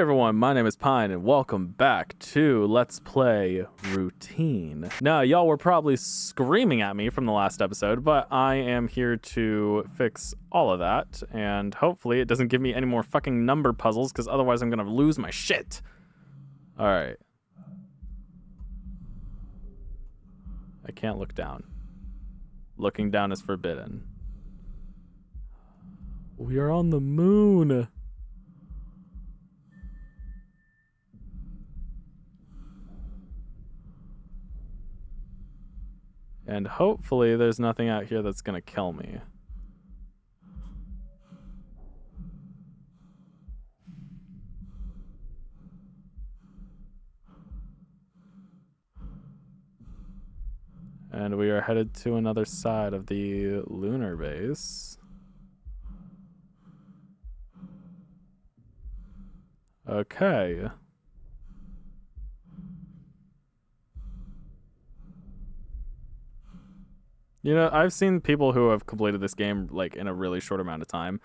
everyone, my name is Pine, and welcome back to Let's Play Routine. Now, y'all were probably screaming at me from the last episode, but I am here to fix all of that, and hopefully it doesn't give me any more fucking number puzzles, because otherwise I'm gonna lose my shit. Alright. I can't look down. Looking down is forbidden. We are on the moon. And hopefully there's nothing out here that's gonna kill me. And we are headed to another side of the lunar base. Okay. You know, I've seen people who have completed this game like in a really short amount of time.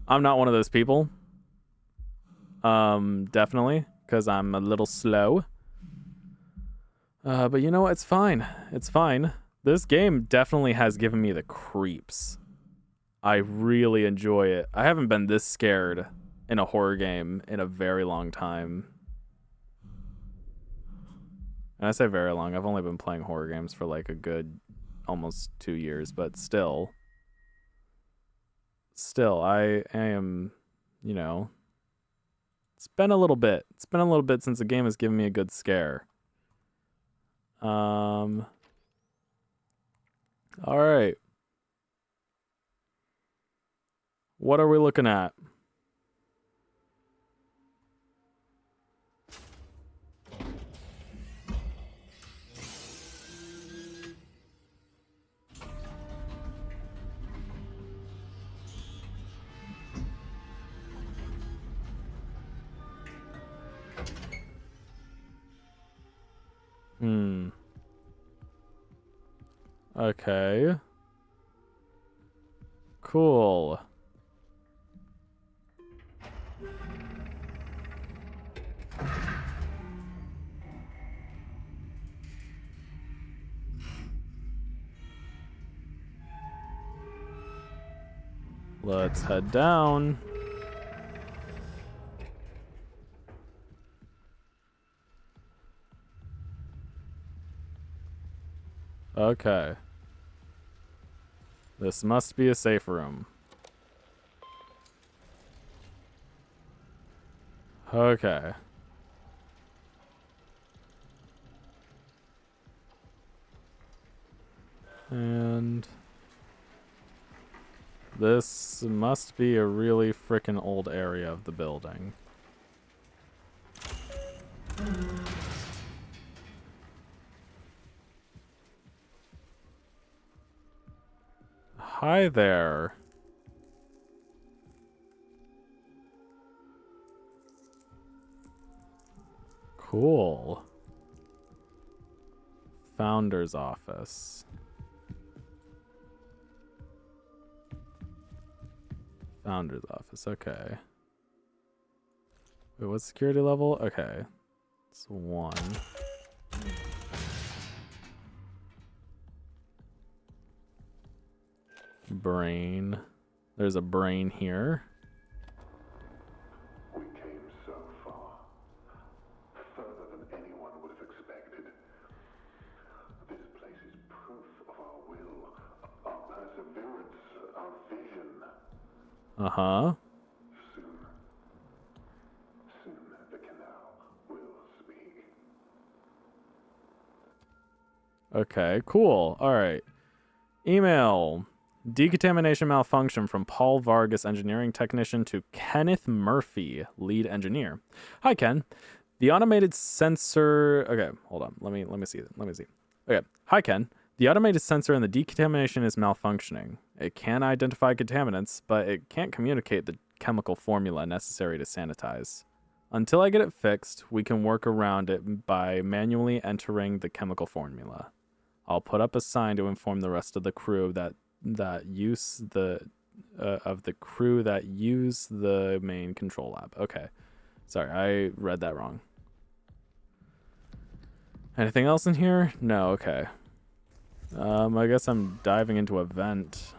I'm not one of those people. Definitely, because I'm a little slow. But you know what? It's fine. It's fine. This game definitely has given me the creeps. I really enjoy it. I haven't been this scared in a horror game in a very long time. And I say very long. I've only been playing horror games for like a good almost 2 years, but still I am, you know, it's been a little bit since the game has given me a good scare. All right, what are we looking at? Okay. Cool. Let's head down. Okay. This must be a safe room. Okay. And this must be a really frickin' old area of the building. Hi there. Cool. Founder's office. Founder's office, okay. Wait, what's security level? Okay. It's 1. Brain. There's a brain here. We came so far. Further than anyone would have expected. This place is proof of our will, our perseverance, our vision. Uh-huh. Soon the canal will speak. Okay, cool. All right. Email. Decontamination malfunction from Paul Vargas, engineering technician, to Kenneth Murphy, lead engineer. Hi, Ken. The automated sensor... Okay, hold on. Let me see. Okay. Hi, Ken. The automated sensor in the decontamination is malfunctioning. It can identify contaminants, but it can't communicate the chemical formula necessary to sanitize. Until I get it fixed, we can work around it by manually entering the chemical formula. I'll put up a sign to inform the rest of the crew that use the main control lab. Okay. Sorry, I read that wrong. Anything else in here? No, okay. I guess I'm diving into a vent.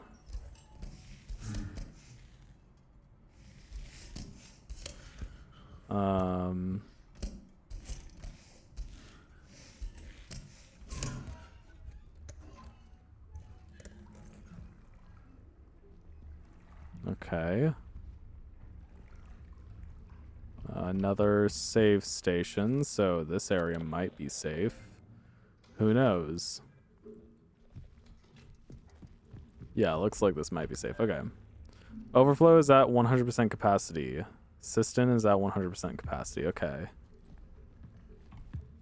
Okay. Another save station, so this area might be safe. Who knows? Yeah, looks like this might be safe. Okay. Overflow is at 100% capacity. Cistern is at 100% capacity. Okay.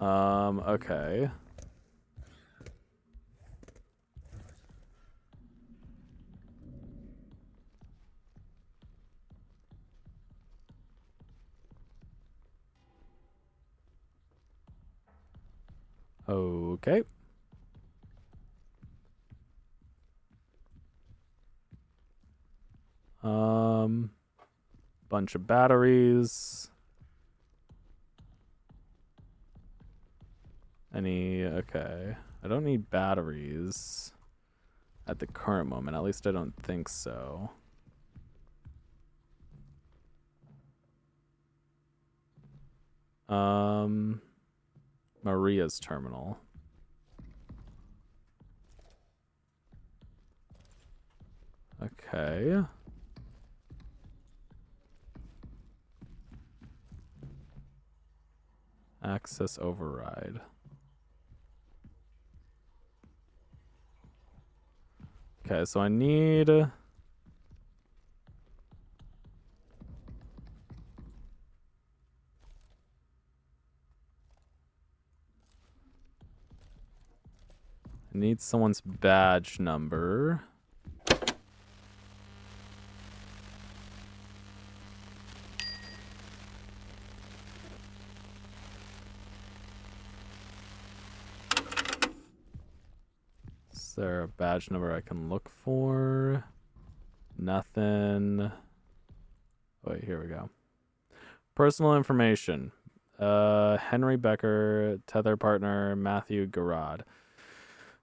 Okay. Okay. Bunch of batteries. Okay. I don't need batteries at the current moment. At least I don't think so. Maria's terminal. Okay. Access override. Okay, so I need... need someone's badge number. Is there a badge number I can look for? Nothing. Wait, here we go. Personal information. Henry Becker, tether partner, Matthew Garrod.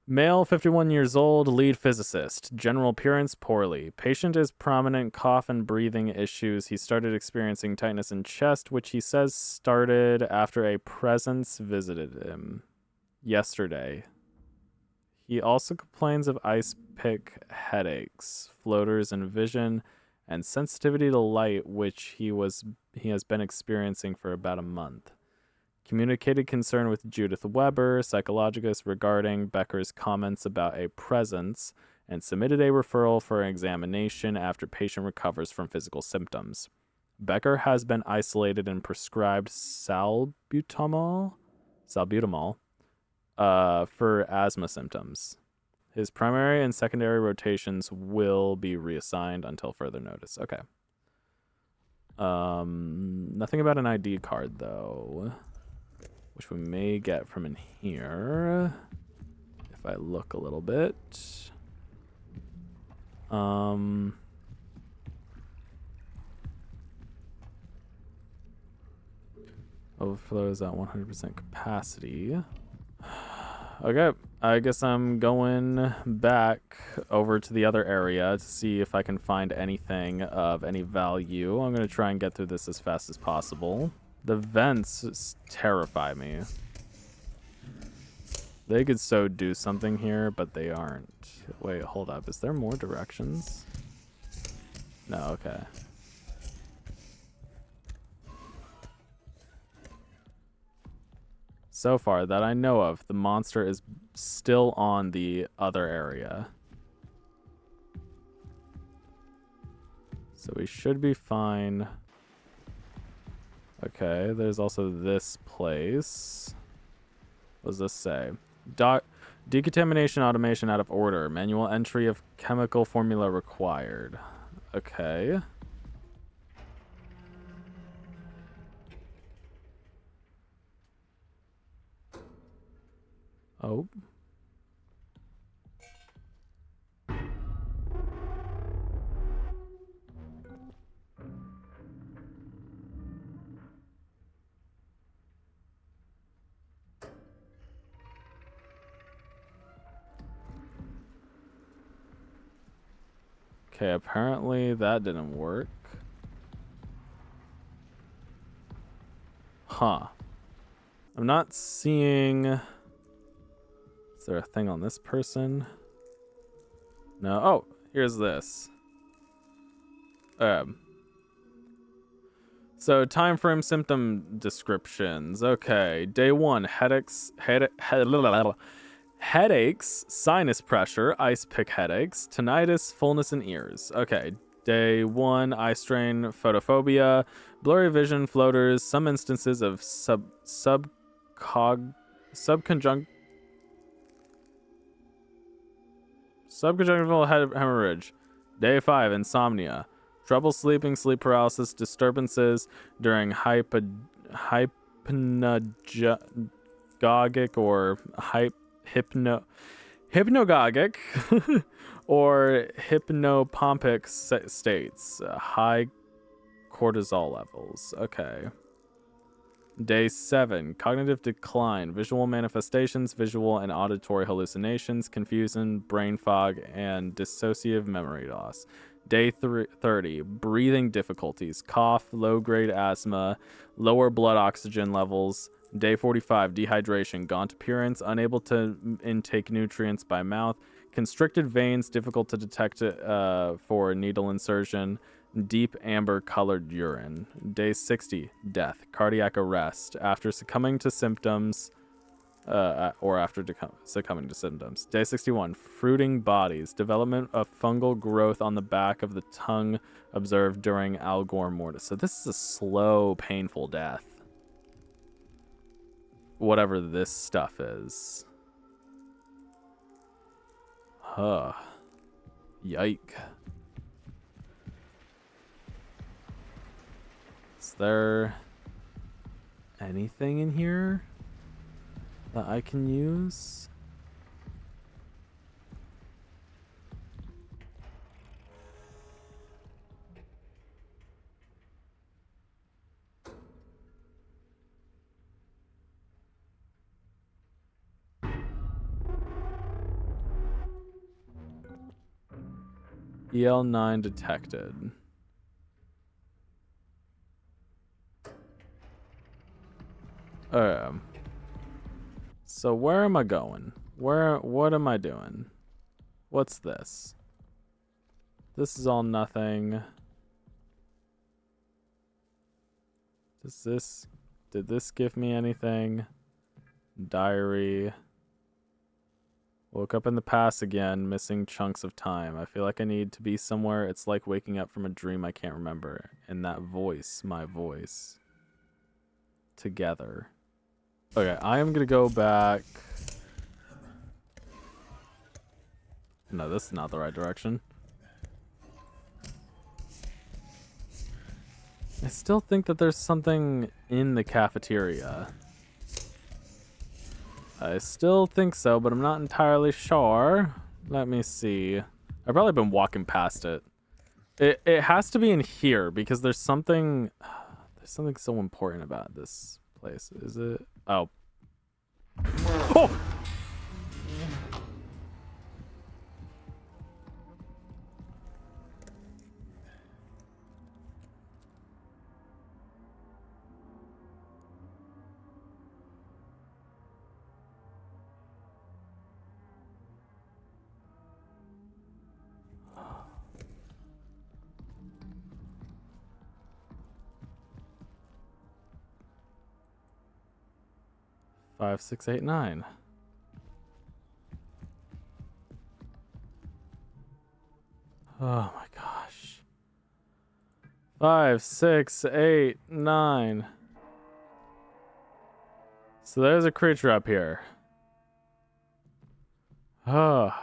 Male, 51 years old, lead physicist. General appearance, poorly. Patient is prominent cough and breathing issues. He started experiencing tightness in chest, which he says started after a presence visited him yesterday. He also complains of ice pick headaches, floaters in vision, and sensitivity to light, which he has been experiencing for about a month. Communicated concern with Judith Weber, psychologist, regarding Becker's comments about a presence, and submitted a referral for an examination after patient recovers from physical symptoms. Becker has been isolated and prescribed salbutamol for asthma symptoms. His primary and secondary rotations will be reassigned until further notice. Okay. Nothing about an ID card, though, which we may get from in here if I look a little bit. Overflow is at 100% capacity. Okay, I guess I'm going back over to the other area to see if I can find anything of any value. I'm going to try and get through this as fast as possible. The vents terrify me. They could so do something here, but they aren't. Wait, hold up. Is there more directions? No, okay. So far that I know of, the monster is still on the other area. So we should be fine. Okay, there's also this place. What does this say? Decontamination automation out of order. Manual entry of chemical formula required. Okay. Oh. Okay, apparently that didn't work. Huh. I'm not seeing... Is there a thing on this person? No. Oh, here's this. So time frame symptom descriptions. Okay, day 1, headaches, sinus pressure, ice pick headaches, tinnitus, fullness in ears. Okay, day 1, eye strain, photophobia, blurry vision, floaters, some instances of subconjunctival hemorrhage. Day 5, insomnia, trouble sleeping, sleep paralysis, disturbances during hypnagogic or hypnagogic or hypnopompic states, high cortisol levels. Okay. Day 7, cognitive decline, visual manifestations, visual and auditory hallucinations, confusion, brain fog, and dissociative memory loss. Day 30, breathing difficulties, cough, low-grade asthma, lower blood oxygen levels. Day 45, dehydration, gaunt appearance, unable to intake nutrients by mouth, constricted veins, difficult to detect for needle insertion, deep amber colored urine. Day 60, death, cardiac arrest after succumbing to symptoms, or after succumbing to symptoms. Day 61, fruiting bodies, development of fungal growth on the back of the tongue observed during algor mortis. So this is a slow, painful death. Whatever this stuff is. Huh. Yike. Is there anything in here that I can use? EL9 detected. So where am I going? What am I doing? What's this? This is all nothing. Did this give me anything? Diary. Woke up in the past again, missing chunks of time. I feel like I need to be somewhere. It's like waking up from a dream I can't remember. And that voice, my voice. Together. Okay, I am gonna go back. No, this is not the right direction. I still think that there's something in the cafeteria. I still think so, but I'm not entirely sure. Let me see. I've probably been walking past it. It has to be in here because there's something so important about this place. Is it? Oh. Oh! Five, 6, 8, 9. Oh my gosh. 5, 6, 8, 9. So there's a creature up here. Oh.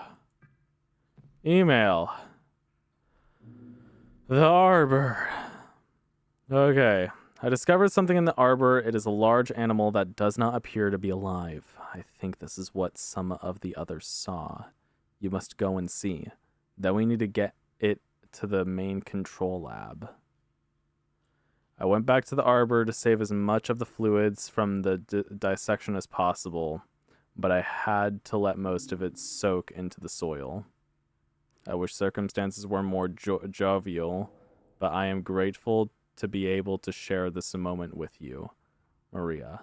Email. The arbor. Okay. I discovered something in the arbor. It is a large animal that does not appear to be alive. I think this is what some of the others saw. You must go and see. Then we need to get it to the main control lab. I went back to the arbor to save as much of the fluids from the dissection as possible, but I had to let most of it soak into the soil. I wish circumstances were more jovial, but I am grateful to be able to share this moment with you, Maria.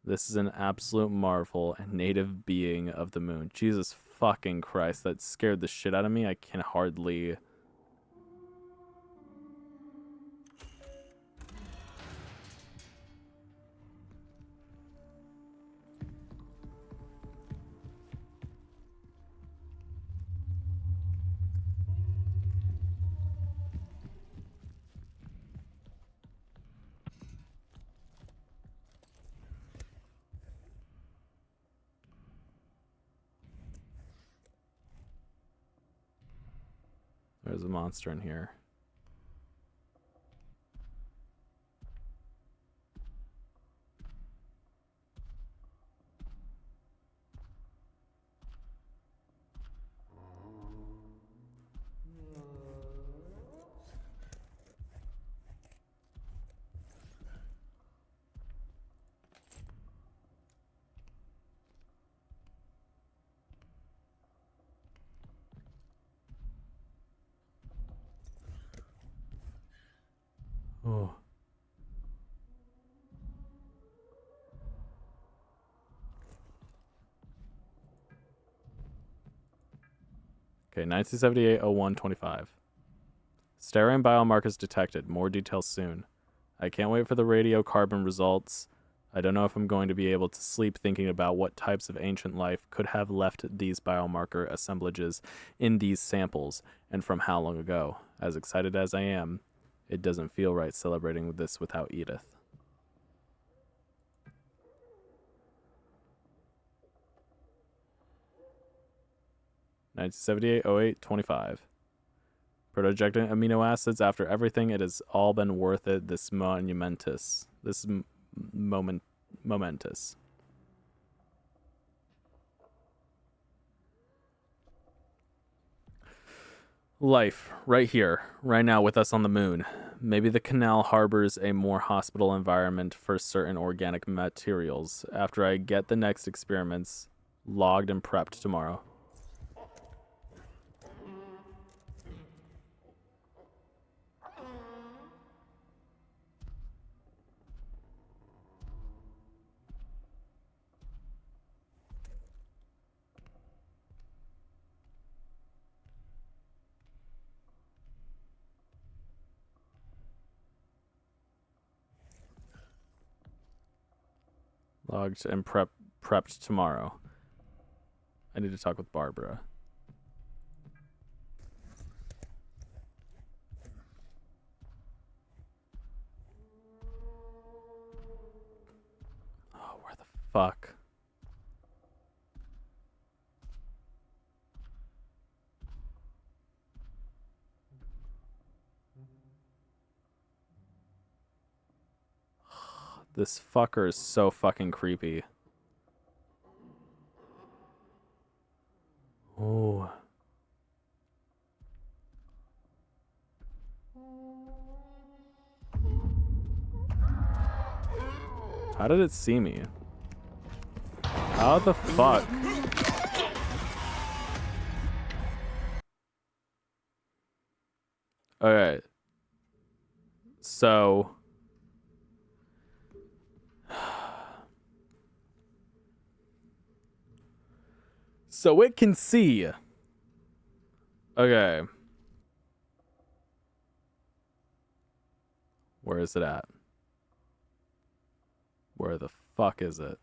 This is an absolute marvel and native being of the moon. Jesus fucking Christ, that scared the shit out of me. I can hardly... There's a monster in here. Oh. Okay, 1978-01-25. Steroid biomarkers detected. More details soon. I can't wait for the radiocarbon results. I don't know if I'm going to be able to sleep thinking about what types of ancient life could have left these biomarker assemblages in these samples and from how long ago. As excited as I am, it doesn't feel right celebrating this without Edith. (1978-08-25). Protojecting amino acids. After everything, it has all been worth it. This momentous. Life, right here, right now with us on the moon. Maybe the canal harbors a more hospitable environment for certain organic materials. After I get the next experiments logged and prepped tomorrow. Logged and prepped tomorrow. I need to talk with Barbara. Oh, where the fuck? This fucker is so fucking creepy. Oh. How did it see me? How the fuck? Alright. So... So it can see. Okay. Where is it at? Where the fuck is it?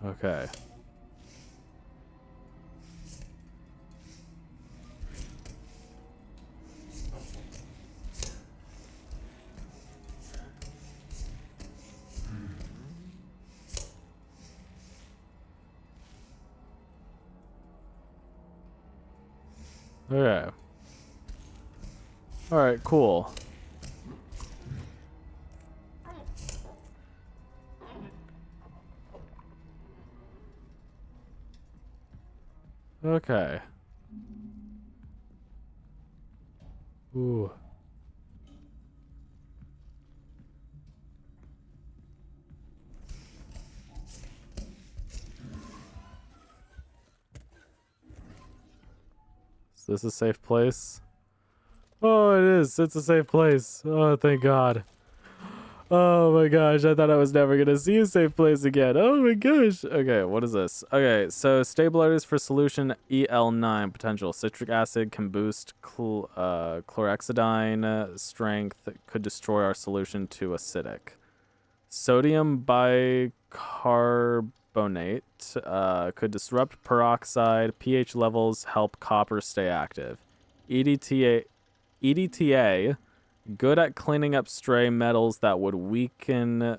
Okay. Okay. Alright, cool. Okay. Ooh. Is this a safe place? Oh, it is. It's a safe place. Oh, thank God. Oh my gosh, I thought I was never gonna see a safe place again. Oh my gosh. Okay, what is this? Okay, so stabilizers for solution EL9 potential. Citric acid can boost chlorhexidine strength. Could destroy our solution to acidic. Sodium bicarbonate could disrupt peroxide. pH levels help copper stay active. EDTA good at cleaning up stray metals that would weaken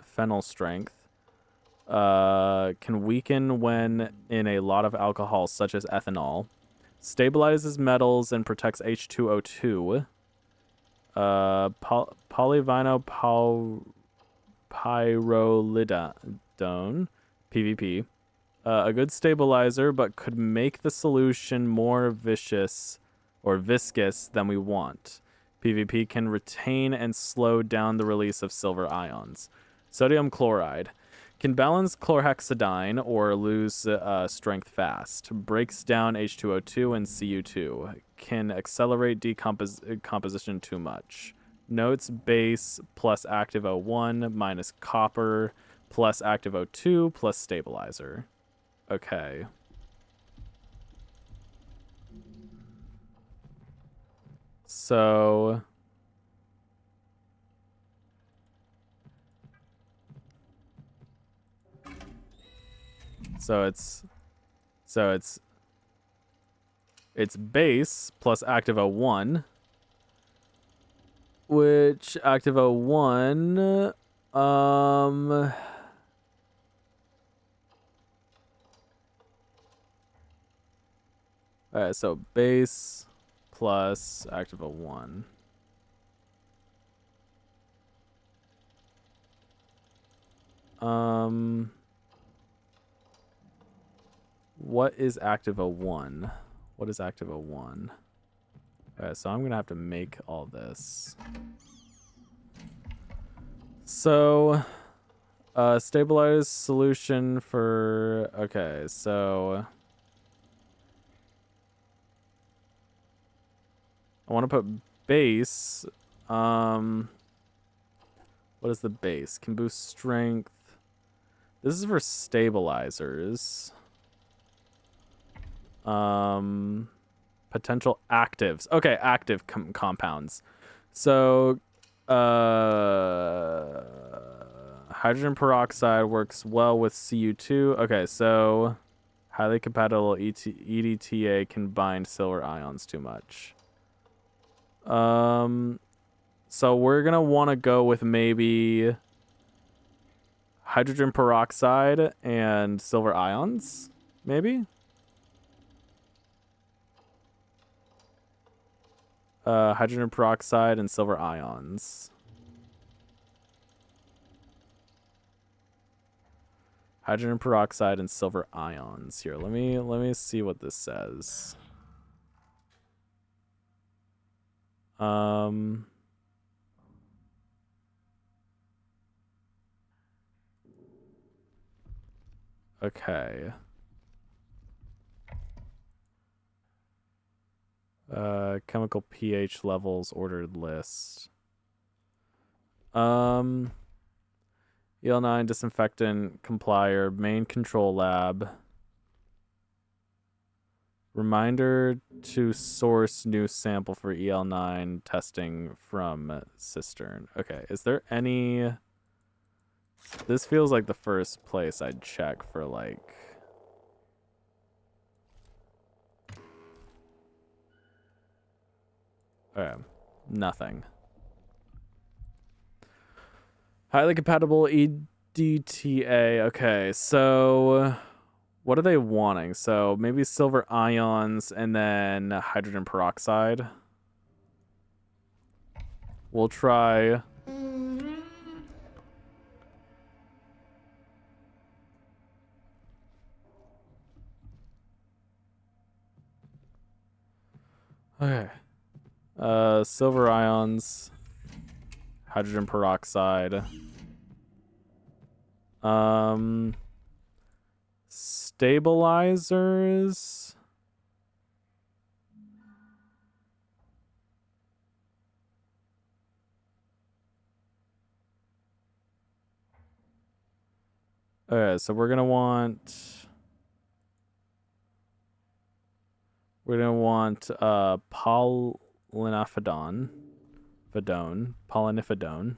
phenol strength. Can weaken when in a lot of alcohol, such as ethanol. Stabilizes metals and protects H2O2. Polyvinylpyrrolidone, PVP. A good stabilizer, but could make the solution more viscous than we want. PvP can retain and slow down the release of silver ions. Sodium chloride can balance chlorhexidine or lose strength fast. Breaks down H2O2 and Cu2. Can accelerate decomposition too much. Notes base plus active O1 minus copper plus active O2 plus stabilizer. Okay. So it's base plus active O1, which active O1 alright, so base plus active O1. What is active O1? What is active O1? Alright, so I'm gonna have to make all this. So, stabilize solution for, okay, so I want to put base. What is the base? Can boost strength. This is for stabilizers. Potential actives. Okay, active compounds. So, hydrogen peroxide works well with Cu2. Okay, so highly compatible EDTA can bind silver ions too much. So we're gonna want to go with maybe hydrogen peroxide and silver ions, maybe. Hydrogen peroxide and silver ions. Hydrogen peroxide and silver ions. Here, let me see what this says. Okay. Chemical pH levels ordered list. EL9 disinfectant complier main control lab. Reminder to source new sample for EL9 testing from cistern. Okay, is there any... This feels like the first place I'd check for, like... Okay, nothing. Highly compatible EDTA. Okay, so... What are they wanting? So maybe silver ions and then hydrogen peroxide. We'll try... Okay. Silver ions, hydrogen peroxide. Stabilizers. Okay, so we're gonna want polynifidone. Polynifidone.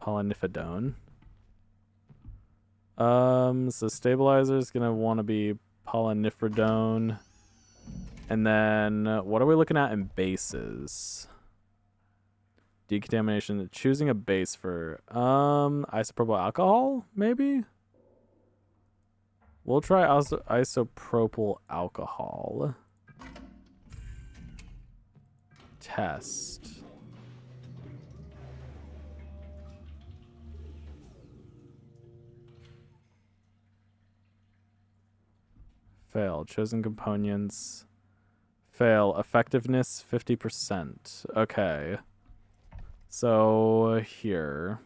Polynifidone. So stabilizer is gonna want to be polynifidone. And then what are we looking at in bases? Decontamination. Choosing a base for isopropyl alcohol, maybe? We'll try isopropyl alcohol. Test. Fail. Chosen components. Fail. Effectiveness 50%. Okay. So here.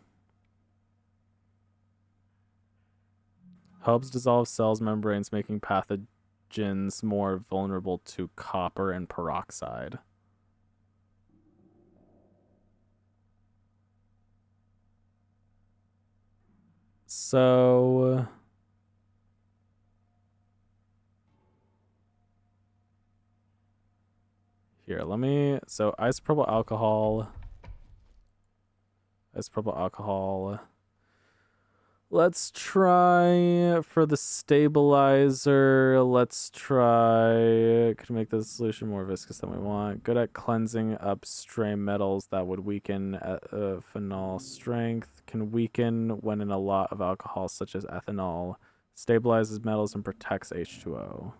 Helps dissolve cells membranes, making pathogens more vulnerable to copper and peroxide. So here, so isopropyl alcohol. Let's try for the stabilizer. Let's try. Could make the solution more viscous than we want. Good at cleansing up stray metals that would weaken phenol strength. Can weaken when in a lot of alcohol, such as ethanol. Stabilizes metals and protects H2O.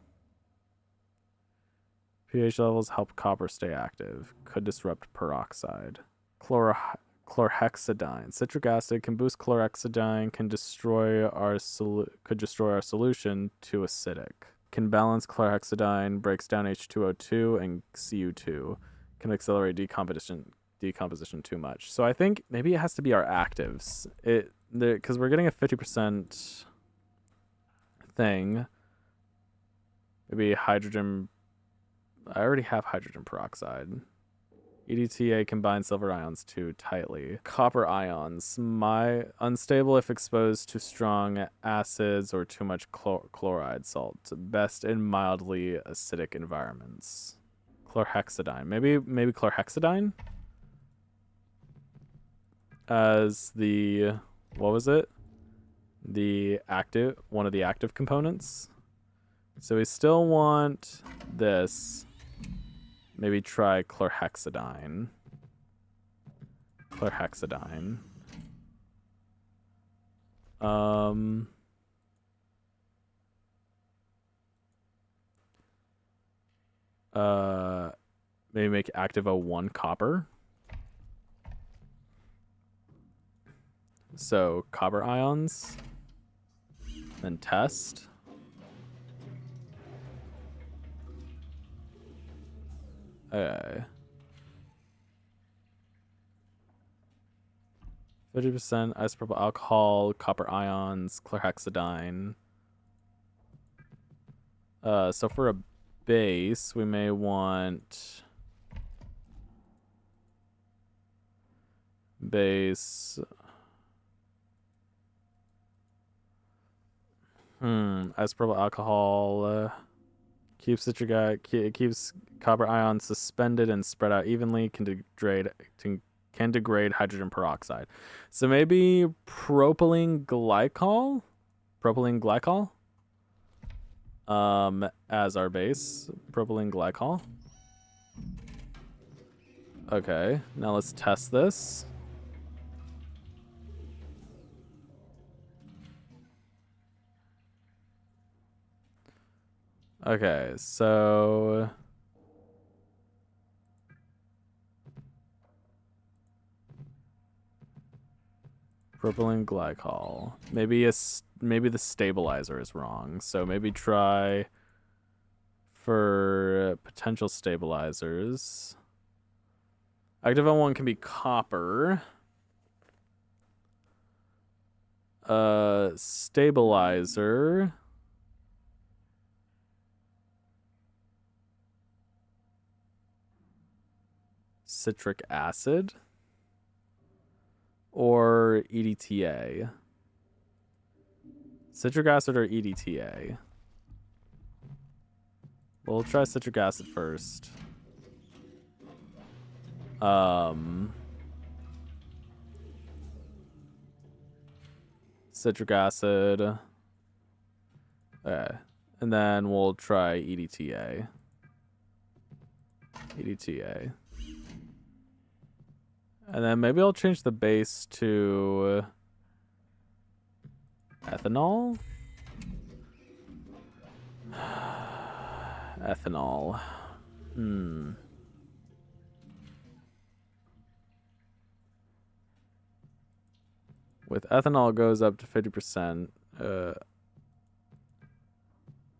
pH levels help copper stay active. Could disrupt peroxide. Chlorhexidine. Citric acid can boost chlorhexidine, could destroy our solution too acidic. Can balance chlorhexidine, breaks down H2O2 and Cu2. Can accelerate decomposition too much. So I think maybe it has to be our actives. Because we're getting a 50% thing. Maybe hydrogen. I already have hydrogen peroxide. EDTA combines silver ions too tightly. Copper ions. Unstable if exposed to strong acids or too much chloride salt. Best in mildly acidic environments. Chlorhexidine. Maybe chlorhexidine? As the... What was it? One of the active components. So we still want this. Maybe try chlorhexidine. Maybe make active O1 copper. So copper ions. Then test. Okay. 50% isopropyl alcohol, copper ions, chlorhexidine. So for a base, we may want base. Isopropyl alcohol keeps keeps copper ions suspended and spread out evenly. Can degrade hydrogen peroxide. So maybe propylene glycol as our base. Propylene glycol. Okay, now let's test this. Okay, so propylene glycol. Maybe maybe the stabilizer is wrong. So maybe try for potential stabilizers. Active L1 can be copper. Stabilizer. Citric acid. Or EDTA. Citric acid or EDTA. We'll try citric acid first. Citric acid. Okay. And then we'll try EDTA. EDTA. And then maybe I'll change the base to ethanol. Ethanol. With ethanol, it goes up to 50%.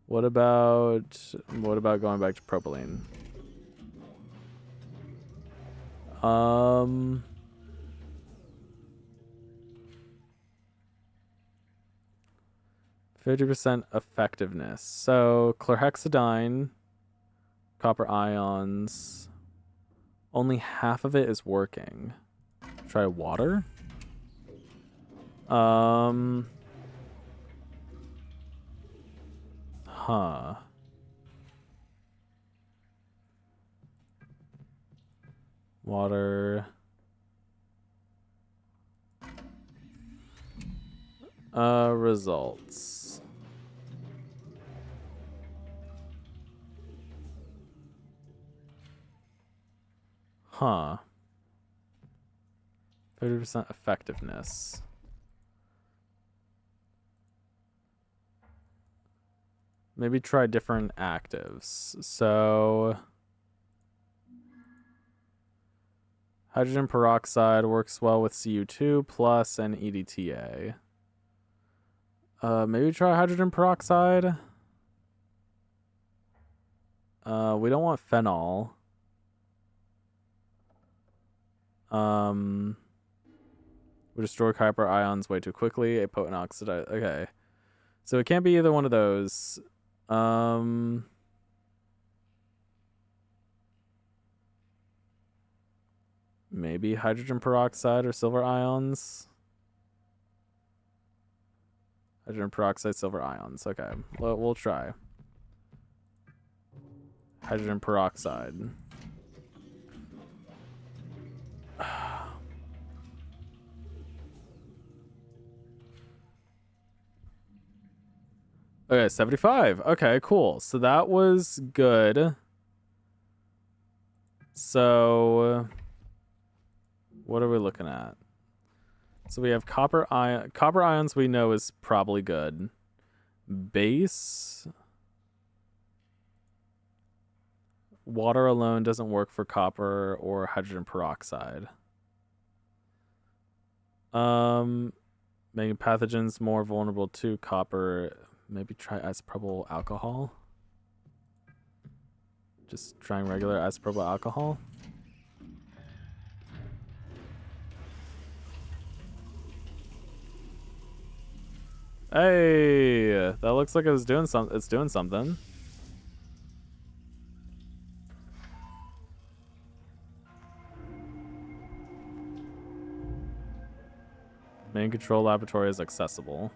What about going back to propylene? 50% effectiveness. So chlorhexidine, copper ions. Only half of it is working. Try water. Huh. Water. Results. Huh. 50% effectiveness. Maybe try different actives. So hydrogen peroxide works well with Cu2 plus and EDTA. Maybe try hydrogen peroxide. We don't want phenol. We destroy copper ions way too quickly. A potent oxidizer. Okay. So it can't be either one of those. Maybe hydrogen peroxide or silver ions. Hydrogen peroxide, silver ions. Okay, we'll try. Hydrogen peroxide. Okay, 75. Okay, cool. So that was good. So what are we looking at? So we have copper ions we know is probably good. Base. Water alone doesn't work for copper or hydrogen peroxide. Making pathogens more vulnerable to copper. Maybe try isopropyl alcohol. Just trying regular isopropyl alcohol. Hey, that looks like it's doing something. Main control laboratory is accessible.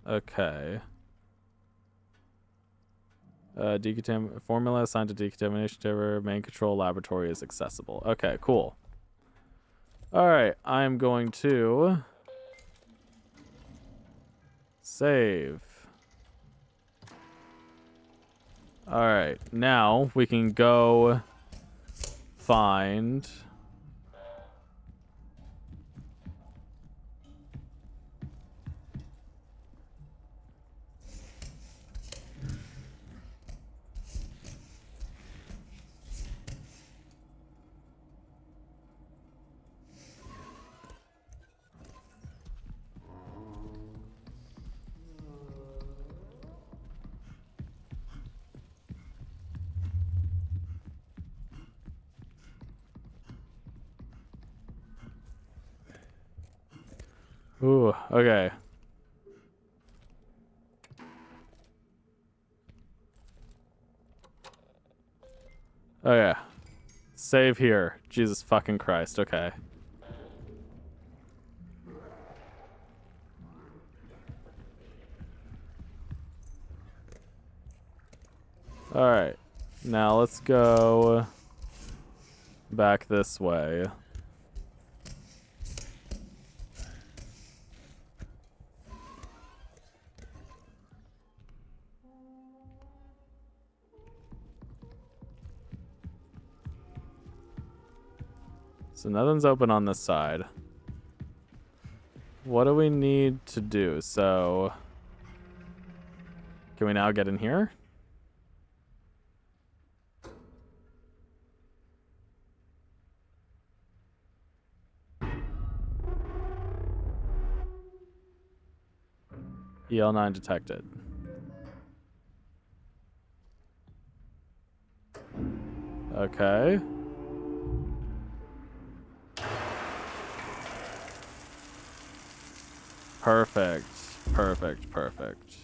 Okay. Formula assigned to decontamination chamber. Main control laboratory is accessible. Okay, cool. All right, I'm going to save. All right, now we can go find. Ooh, okay. Okay. Save here. Jesus fucking Christ. Okay. Alright. Now let's go back this way. So nothing's open on this side. What do we need to do? So, can we now get in here? EL9 detected. Okay. Perfect. Perfect. Perfect.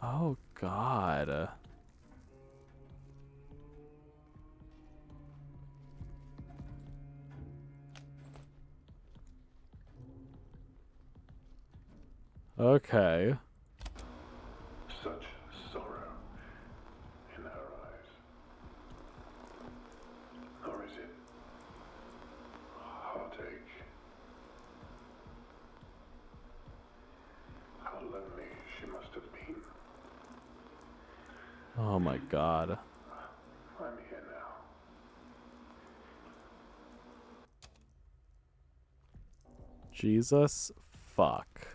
Oh, God. Okay. Such sorrow in her eyes. Or is it heartache? How lonely she must have been. Oh, my God. I'm here now. Jesus fuck.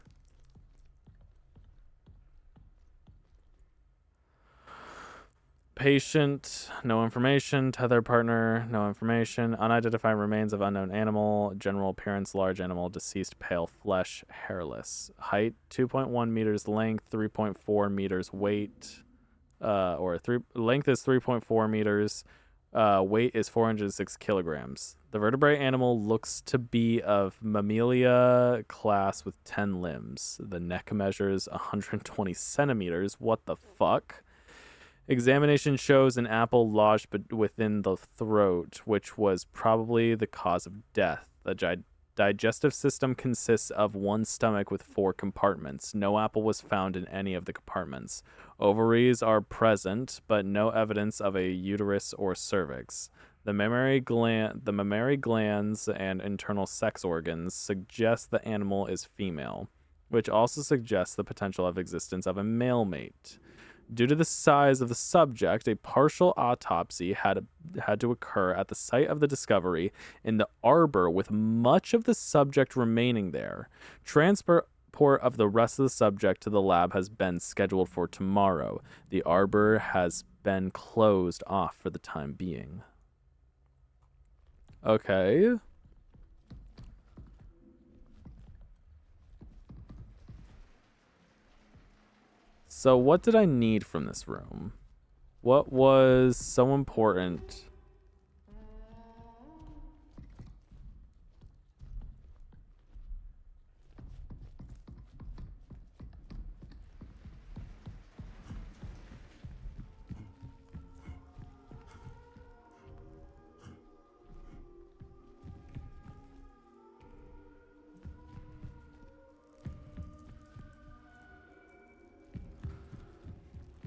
Patient, no information. Tether partner, no information. Unidentified remains of unknown animal. General appearance, large animal. Deceased, pale flesh, hairless. Height, 2.1 meters. Length, 3.4 meters. Weight, length is 3.4 meters. Weight is 406 kilograms. The vertebrate animal looks to be of Mammalia class with 10 limbs. The neck measures 120 centimeters. What the fuck? Examination shows an apple lodged within the throat, which was probably the cause of death. The digestive system consists of one stomach with 4 compartments. No apple was found in any of the compartments. Ovaries are present, but no evidence of a uterus or cervix. The mammary glands and internal sex organs suggest the animal is female, which also suggests the potential of existence of a male mate. Due to the size of the subject, a partial autopsy had to occur at the site of the discovery in the arbor, with much of the subject remaining there. Transport of the rest of the subject to the lab has been scheduled for tomorrow. The arbor has been closed off for the time being. Okay. So what did I need from this room? What was so important?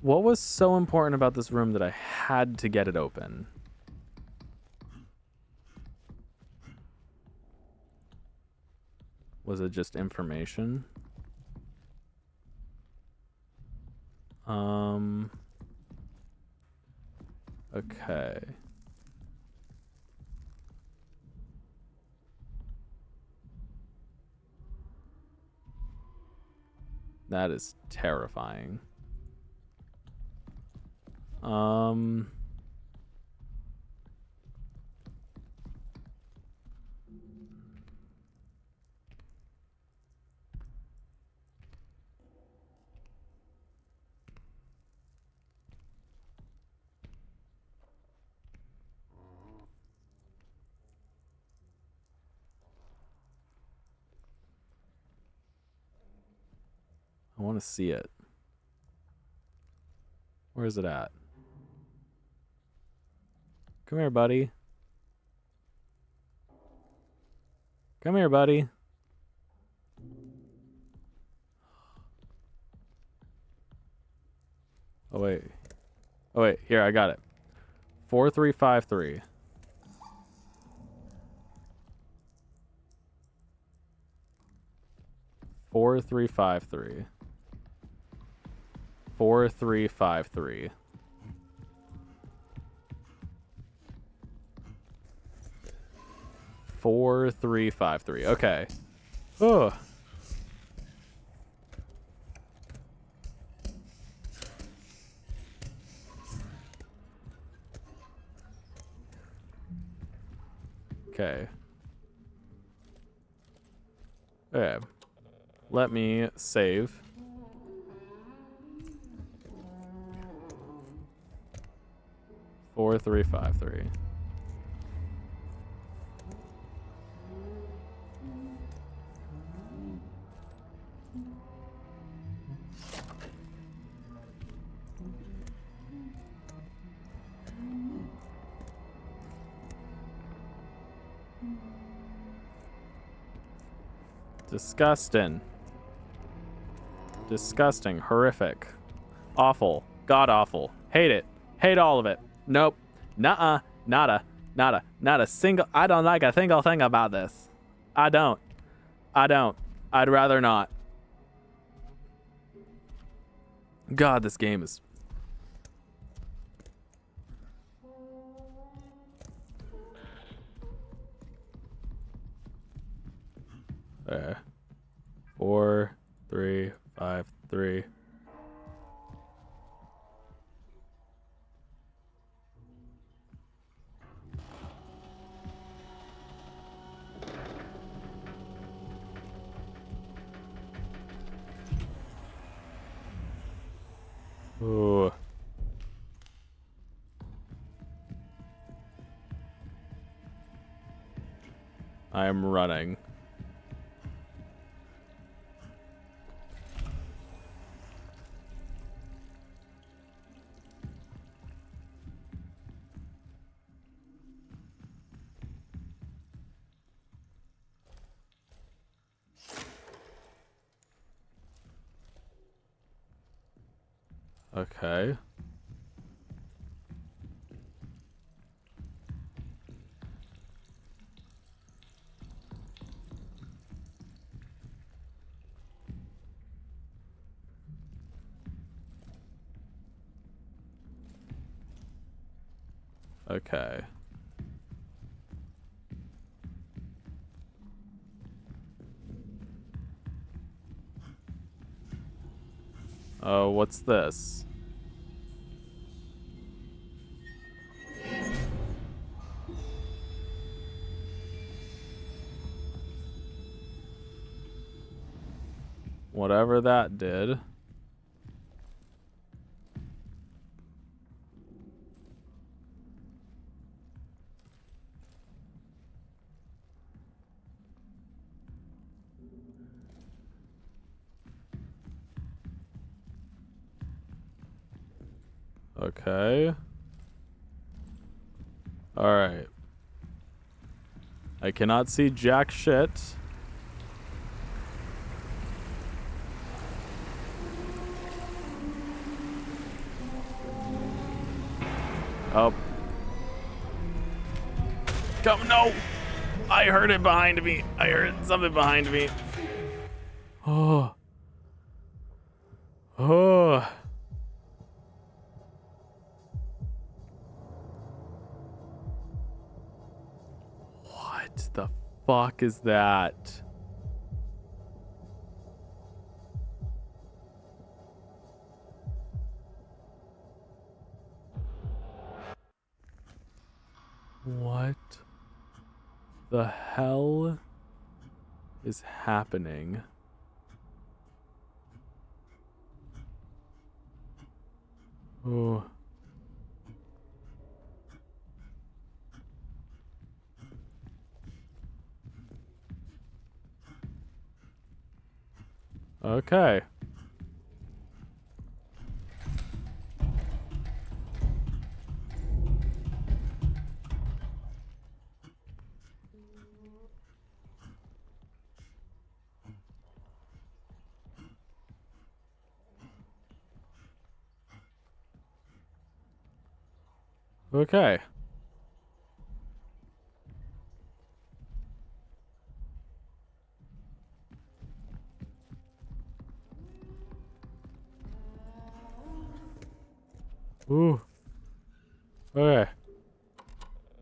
What was so important about this room that I had to get it open? Was it just information? Okay. That is terrifying. want to see it. Where is it at? Come here, buddy. Come here, buddy. Oh, wait. Oh, wait. Here, I got it. 4353. Four three five three. 4353. 4353. Okay. Oh. Okay. Okay. Let me save. Four, three, five, three. Disgusting. Disgusting. Horrific. Awful. God awful. Hate it. Hate all of it. Nope. Nuh-uh. Nada. Nada. Not a single... I don't like a single thing about this. I don't. I don't. I'd rather not. God, this game is... There. 4, 3, 5, 3. Ooh. I am running. Okay. Okay. Oh, what's this? Whatever that did. Okay. Alright. I cannot see jack shit. Oh. Come, no! I heard it behind me. I heard something behind me. Oh. Oh. What the fuck is that? What the hell is happening? Oh. Okay. Okay. Ooh. Okay.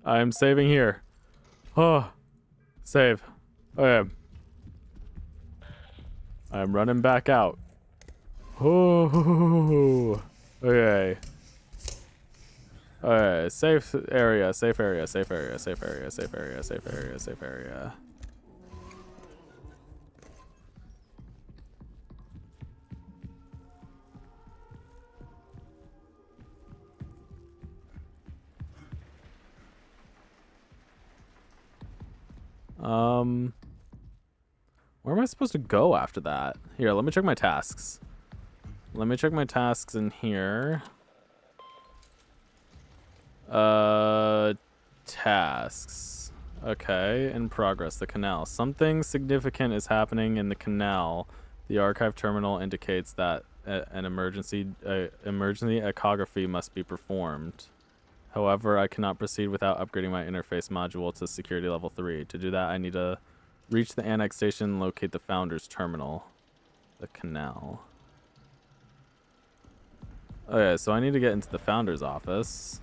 I'm saving here. Oh. Save. Okay. I'm running back out. Oh. Okay. Alright. Safe area. Safe area. Safe area. Safe area. Safe area. Safe area. Safe area. Where am I supposed to go after that? Here, let me check my tasks. Let me check my tasks in here. Tasks. Okay, in progress. The canal. Something significant is happening in the canal. The archive terminal indicates that an emergency echography must be performed. However, I cannot proceed without upgrading my interface module to security level 3. To do that, I need to reach the annex station and locate the founder's terminal. The canal. Okay, so I need to get into the founder's office.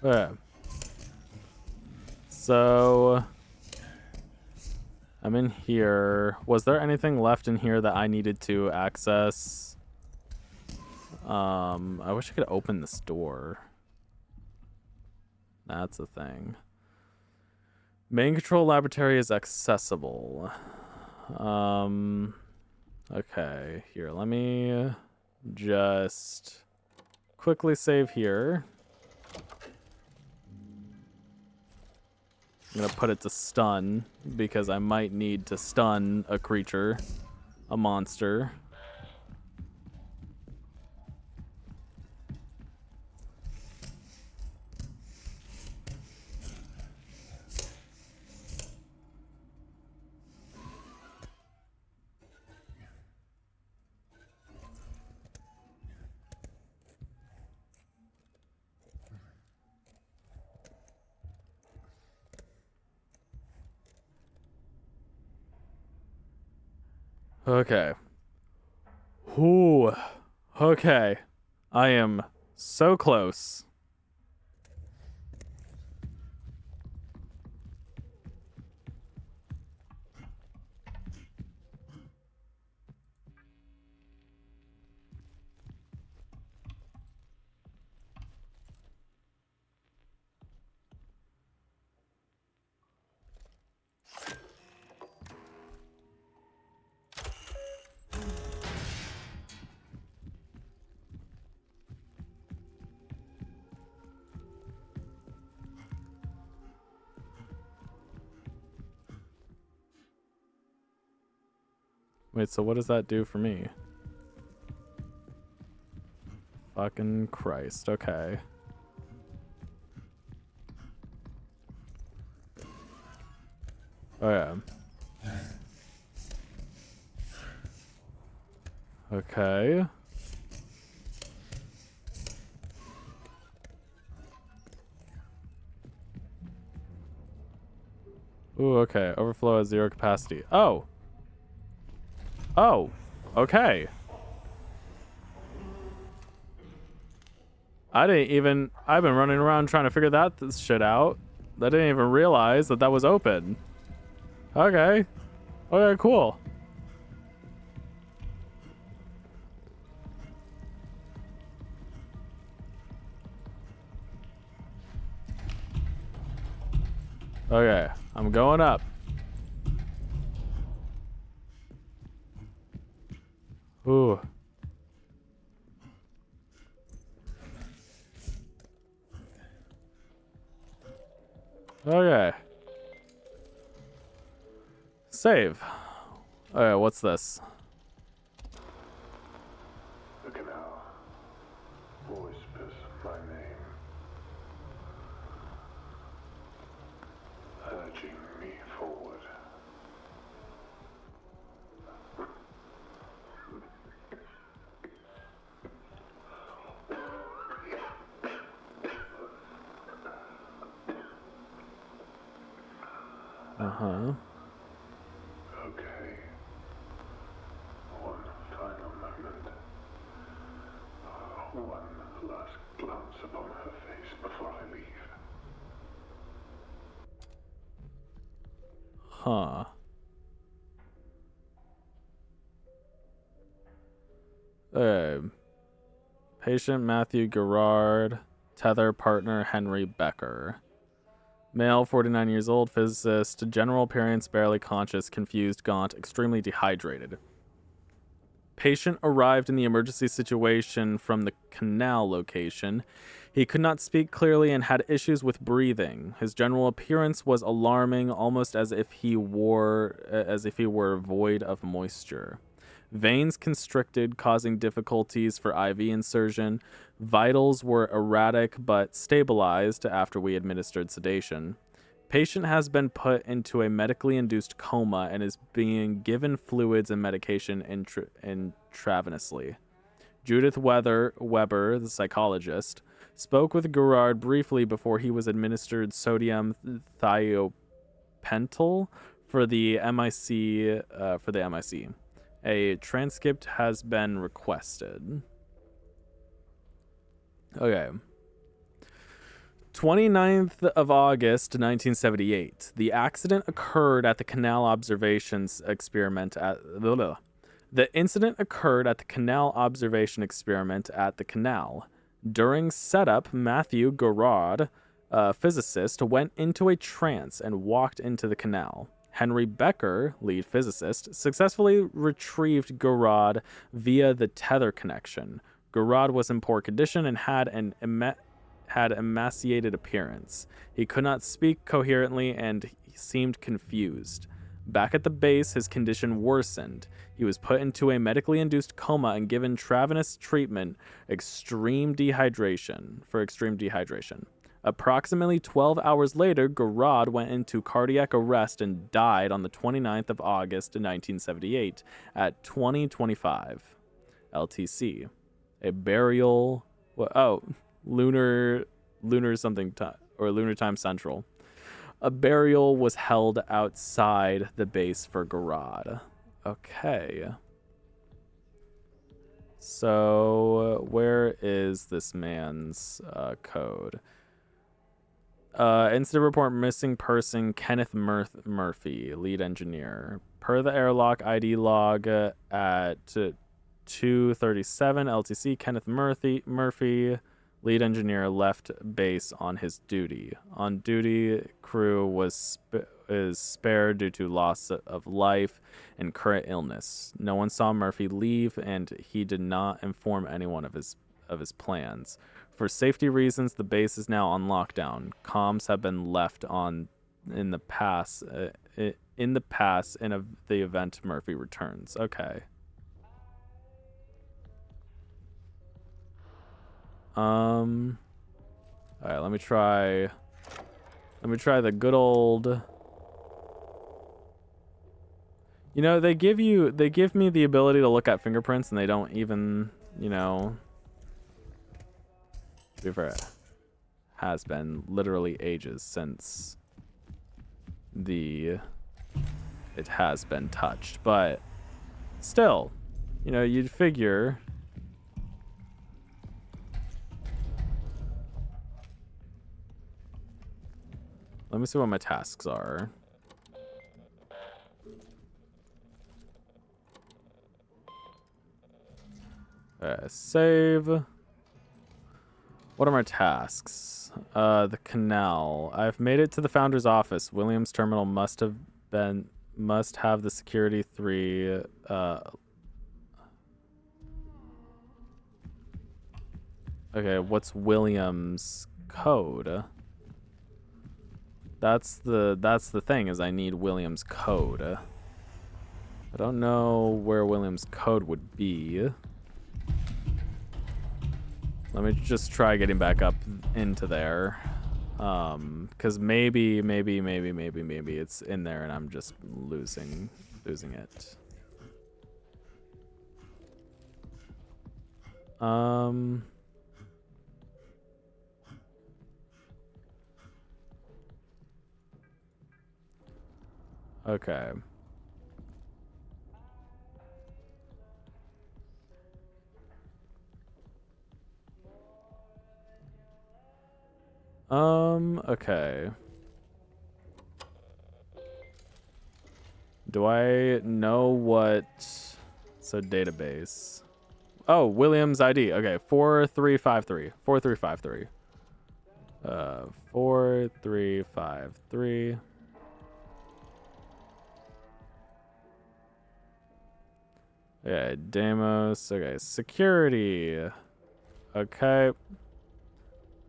Okay. So I'm in here. Was there anything left in here that I needed to access? I wish I could open this door. That's a thing. Main control laboratory is accessible. Okay, here, let me just quickly save here. I'm gonna put it to stun because I might need to stun a creature, a monster. Okay. Ooh. Okay. I am so close. Wait, so what does that do for me? Fucking Christ. Okay. Oh, yeah. Okay. Ooh, okay. Overflow has 0 capacity. Oh. Oh. Okay. I've been running around trying to figure that shit out. I didn't even realize that was open. Okay. Okay, cool. Okay, I'm going up. Ooh. Okay. Save. Okay, what's this? The canal whispers my name, urging me forward. Uh-huh. Okay. One final moment. One last glance upon her face before I leave. Huh. Patient Matthew Gerard, tether partner Henry Becker. Male, 49 years old, physicist, general appearance barely conscious, confused, gaunt, extremely dehydrated. Patient arrived in the emergency situation from the canal location. He could not speak clearly and had issues with breathing. His general appearance was alarming, almost as if he were void of moisture. Veins constricted, causing difficulties for IV insertion. Vitals were erratic but stabilized after we administered sedation. Patient has been put into a medically induced coma and is being given fluids and medication intravenously. Judith Weber, the psychologist, spoke with Gerard briefly before he was administered sodium thiopental for the MIC. A transcript has been requested. Okay. 29th of August, 1978. The accident occurred at the canal observations experiment at The incident occurred at the canal observation experiment at the canal. During setup, Matthew Gerard, a physicist, went into a trance and walked into the canal. Henry Becker, lead physicist, successfully retrieved Gerard via the tether connection. Gerard was in poor condition and had emaciated appearance. He could not speak coherently and he seemed confused. Back at the base, his condition worsened. He was put into a medically induced coma and given intravenous treatment for extreme dehydration. Approximately 12 hours later, Gerard went into cardiac arrest and died on the 29th of August 1978 at 2025 LTC. A burial... lunar something time, or lunar time central. A burial was held outside the base for Gerard. Okay. So where is this man's code? Incident report: missing person Kenneth Murphy, lead engineer. Per the airlock ID log at 2:37 LTC, Kenneth Murphy, lead engineer, left base on his duty. On duty, crew is spared due to loss of life and current illness. No one saw Murphy leave, and he did not inform anyone of his plans. For safety reasons, the base is now on lockdown. Comms have been left on in the event Murphy returns. Okay. All right, let me try the good old... You know, they give me the ability to look at fingerprints and they don't even, you know... To be fair, has been literally ages since it has been touched, but still, you know, you'd figure... Let me see what my tasks are. Save. What are my tasks? The canal. I've made it to the founder's office. Williams terminal must have the security 3. Okay, what's Williams' code? That's the thing, is I need Williams' code. I don't know where Williams' code would be. Let me just try getting back up into there. Because maybe it's in there and I'm just losing it. Okay. Okay. Do I know what... So database. Oh, Williams ID. Okay, 4353. 4353. 4353. Okay, Deimos. Okay, security. Okay.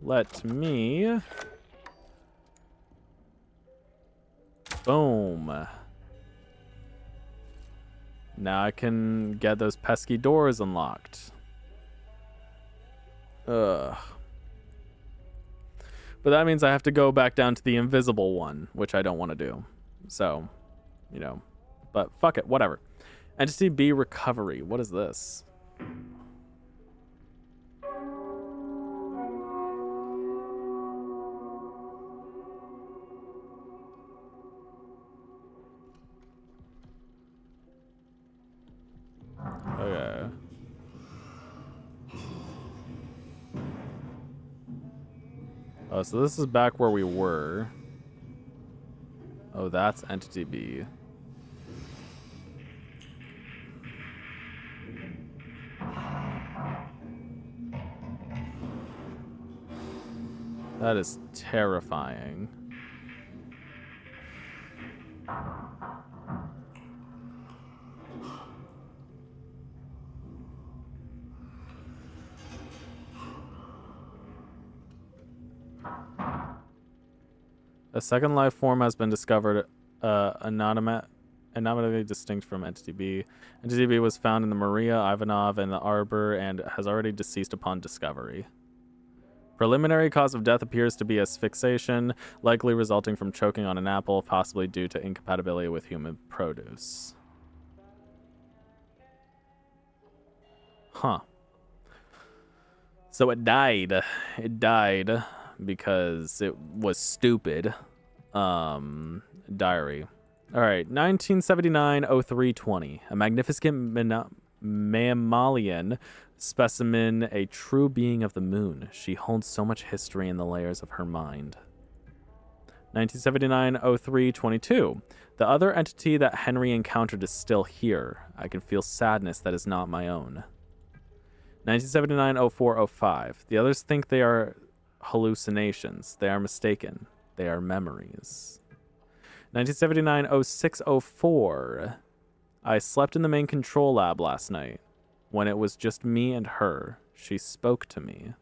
Let me... Boom. Now I can get those pesky doors unlocked. Ugh. But that means I have to go back down to the invisible one, which I don't want to do. So, you know. But fuck it, whatever. Entity B recovery. What is this? Okay. Oh, so this is back where we were. Oh, that's Entity B. That is terrifying. A second life form has been discovered, anonymously distinct from Entity B. Entity B was found in the Maria Ivanov and the Arbor and has already deceased upon discovery. Preliminary cause of death appears to be asphyxiation, likely resulting from choking on an apple, possibly due to incompatibility with human produce. Huh. So it died. It died because it was stupid. Diary. All right, 1979-03-20. A magnificent mammalian specimen, a true being of the moon. She holds so much history in the layers of her mind. 1979-03-22. The other entity that Henry encountered is still here. I can feel sadness that is not my own. 1979-04-05. The others think they are hallucinations. They are mistaken. They are memories. 1979-06-04. I slept in the main control lab last night. When it was just me and her, she spoke to me.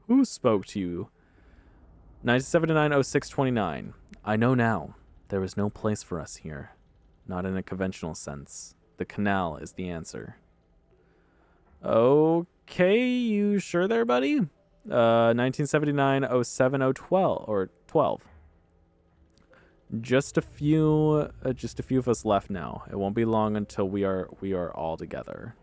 Who spoke to you? 1979-06-29. I know now. There is no place for us here. Not in a conventional sense. The canal is the answer. Okay, you sure there, buddy? 1979-07-012 or 12. Just a few of us left now. It won't be long until we are all together.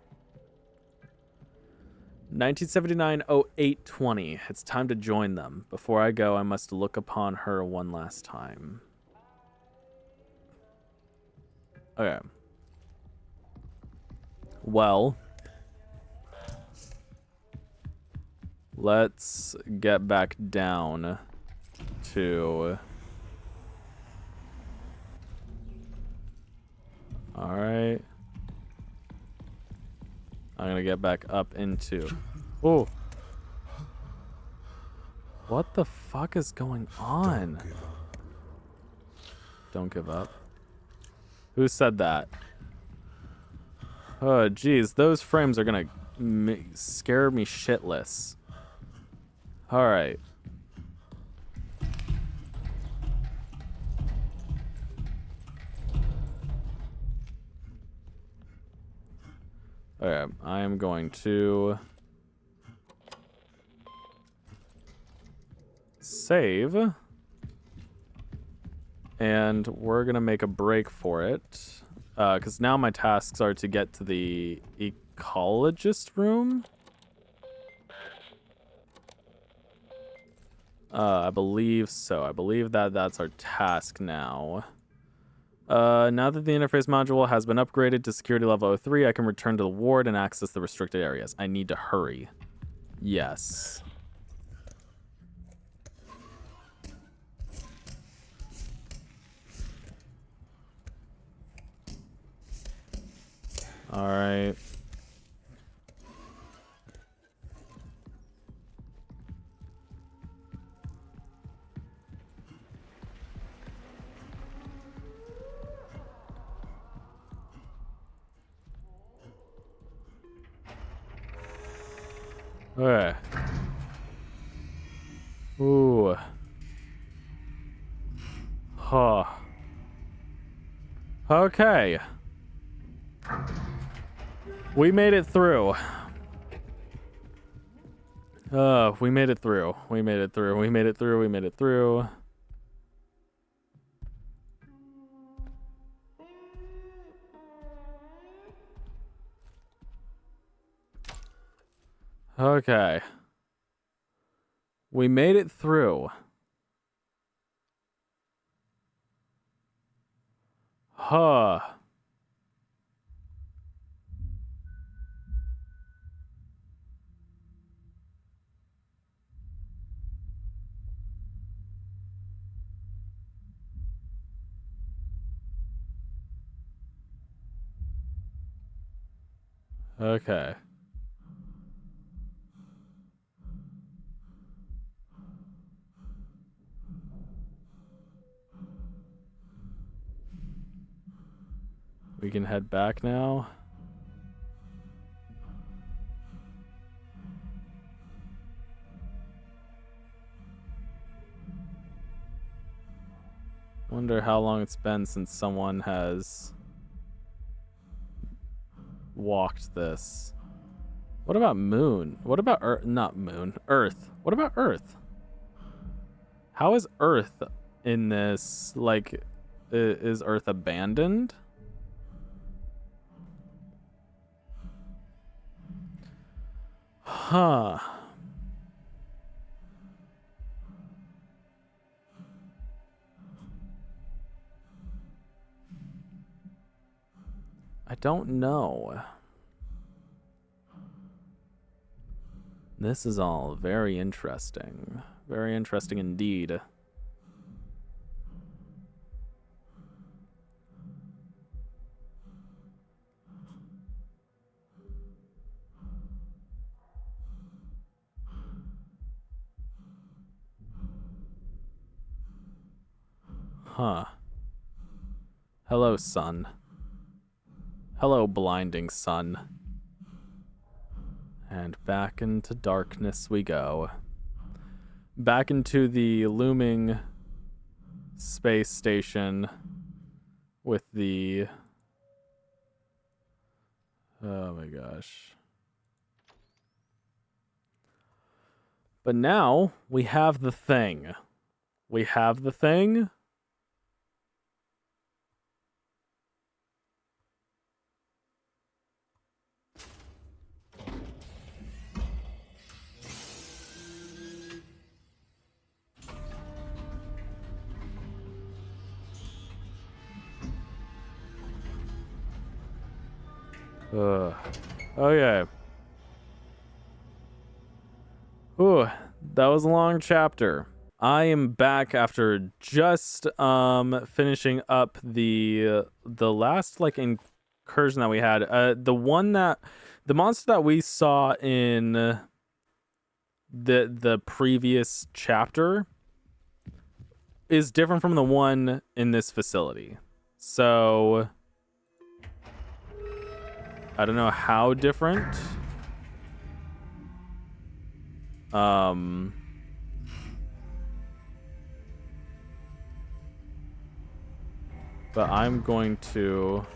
1979-08-20. It's time to join them. Before I go, I must look upon her one last time. Okay. Well, let's get back down to... All right. I'm going to get back up into... Oh. What the fuck is going on? Don't give up. Who said that? Oh, geez. Those frames are going to scare me shitless. All right. Okay, I am going to save, and we're gonna make a break for it, because now my tasks are to get to the ecologist room. I believe so. I believe that that's our task now. Now that the interface module has been upgraded to security level 03, I can return to the ward and access the restricted areas. I need to hurry. Yes. All right. Okay. Ooh. Huh. Okay. We made it through. We made it through. We made it through. We made it through. We made it through. Okay. We made it through. Huh. Okay. We can head back now. Wonder how long it's been since someone has walked this. What about Moon? What about Earth? Not Moon. Earth. What about Earth? How is Earth in this? Like, is Earth abandoned? Huh. I don't know. This is all very interesting. Very interesting indeed. Huh. Hello, sun. Hello, blinding sun. And back into darkness we go. Back into the looming space station with the... Oh my gosh. But now we have the thing. We have the thing. Okay. Ooh, that was a long chapter. I am back after just finishing up the last like incursion that we had. The monster that we saw in the previous chapter is different from the one in this facility. So I don't know how different. But I'm going to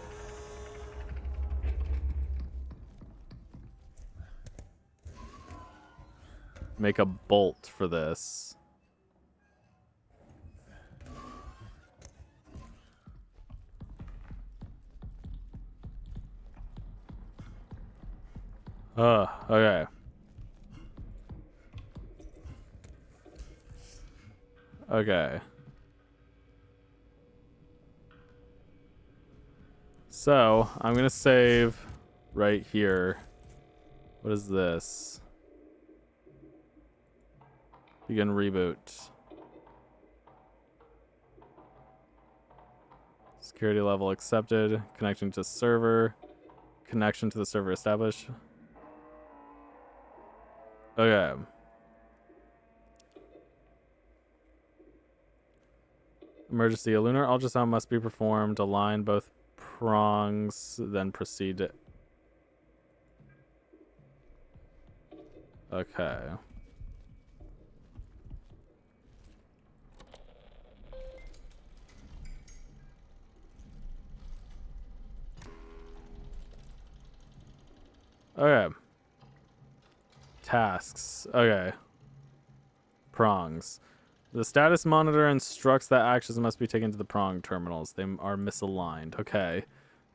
make a bolt for this. Okay. Okay. So I'm gonna save right here. What is this? Begin reboot. Security level accepted. Connecting to server. Connection to the server established. Okay. Emergency. A lunar ultrasound must be performed. Align both prongs, then proceed to... Okay. Okay. Tasks. Okay. Prongs. The status monitor instructs that actions must be taken to the prong terminals. They are misaligned. Okay.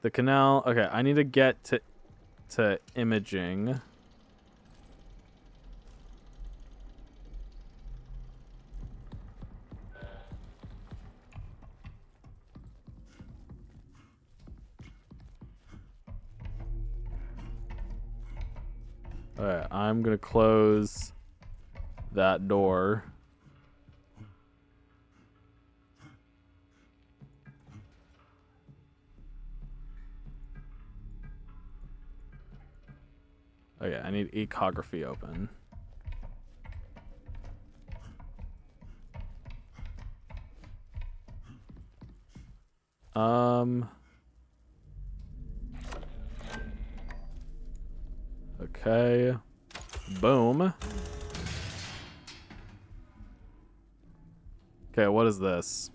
The canal. Okay, I need to get to imaging. Alright, I'm gonna close that door. Okay, I need ecography open. Okay. Boom. Okay, what is this?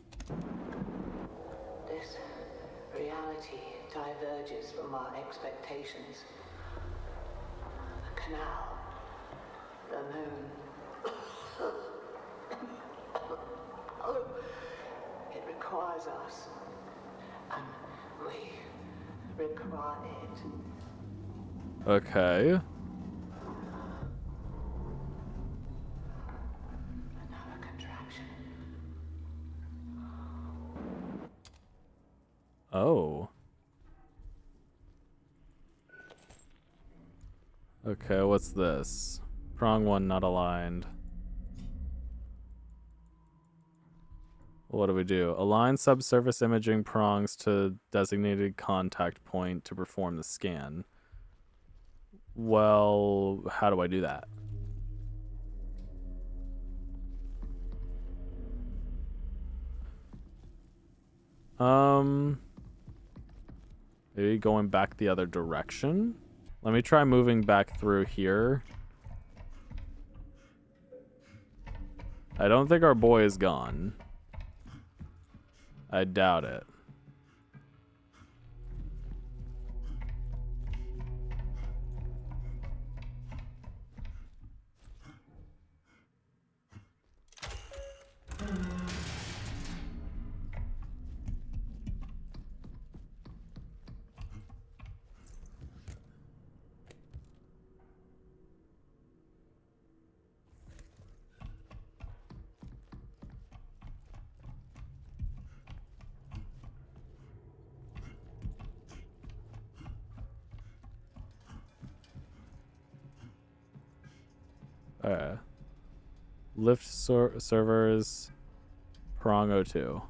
This reality diverges from our expectations. The canal, the moon. It requires us, and we require it. Okay. Another contraction. Oh. Okay, what's this? Prong 1 not aligned. What do we do? Align subsurface imaging prongs to designated contact point to perform the scan. Well, how do I do that? Maybe going back the other direction? Let me try moving back through here. I don't think our boy is gone. I doubt it. Lift servers, prong 02.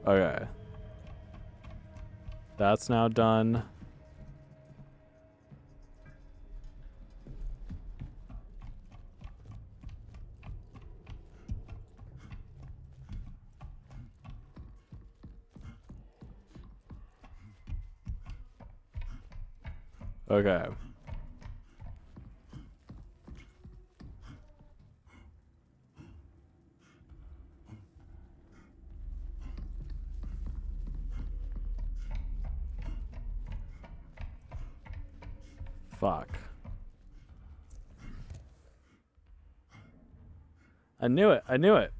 Okay. That's now done. Okay. Fuck. I knew it. I knew it.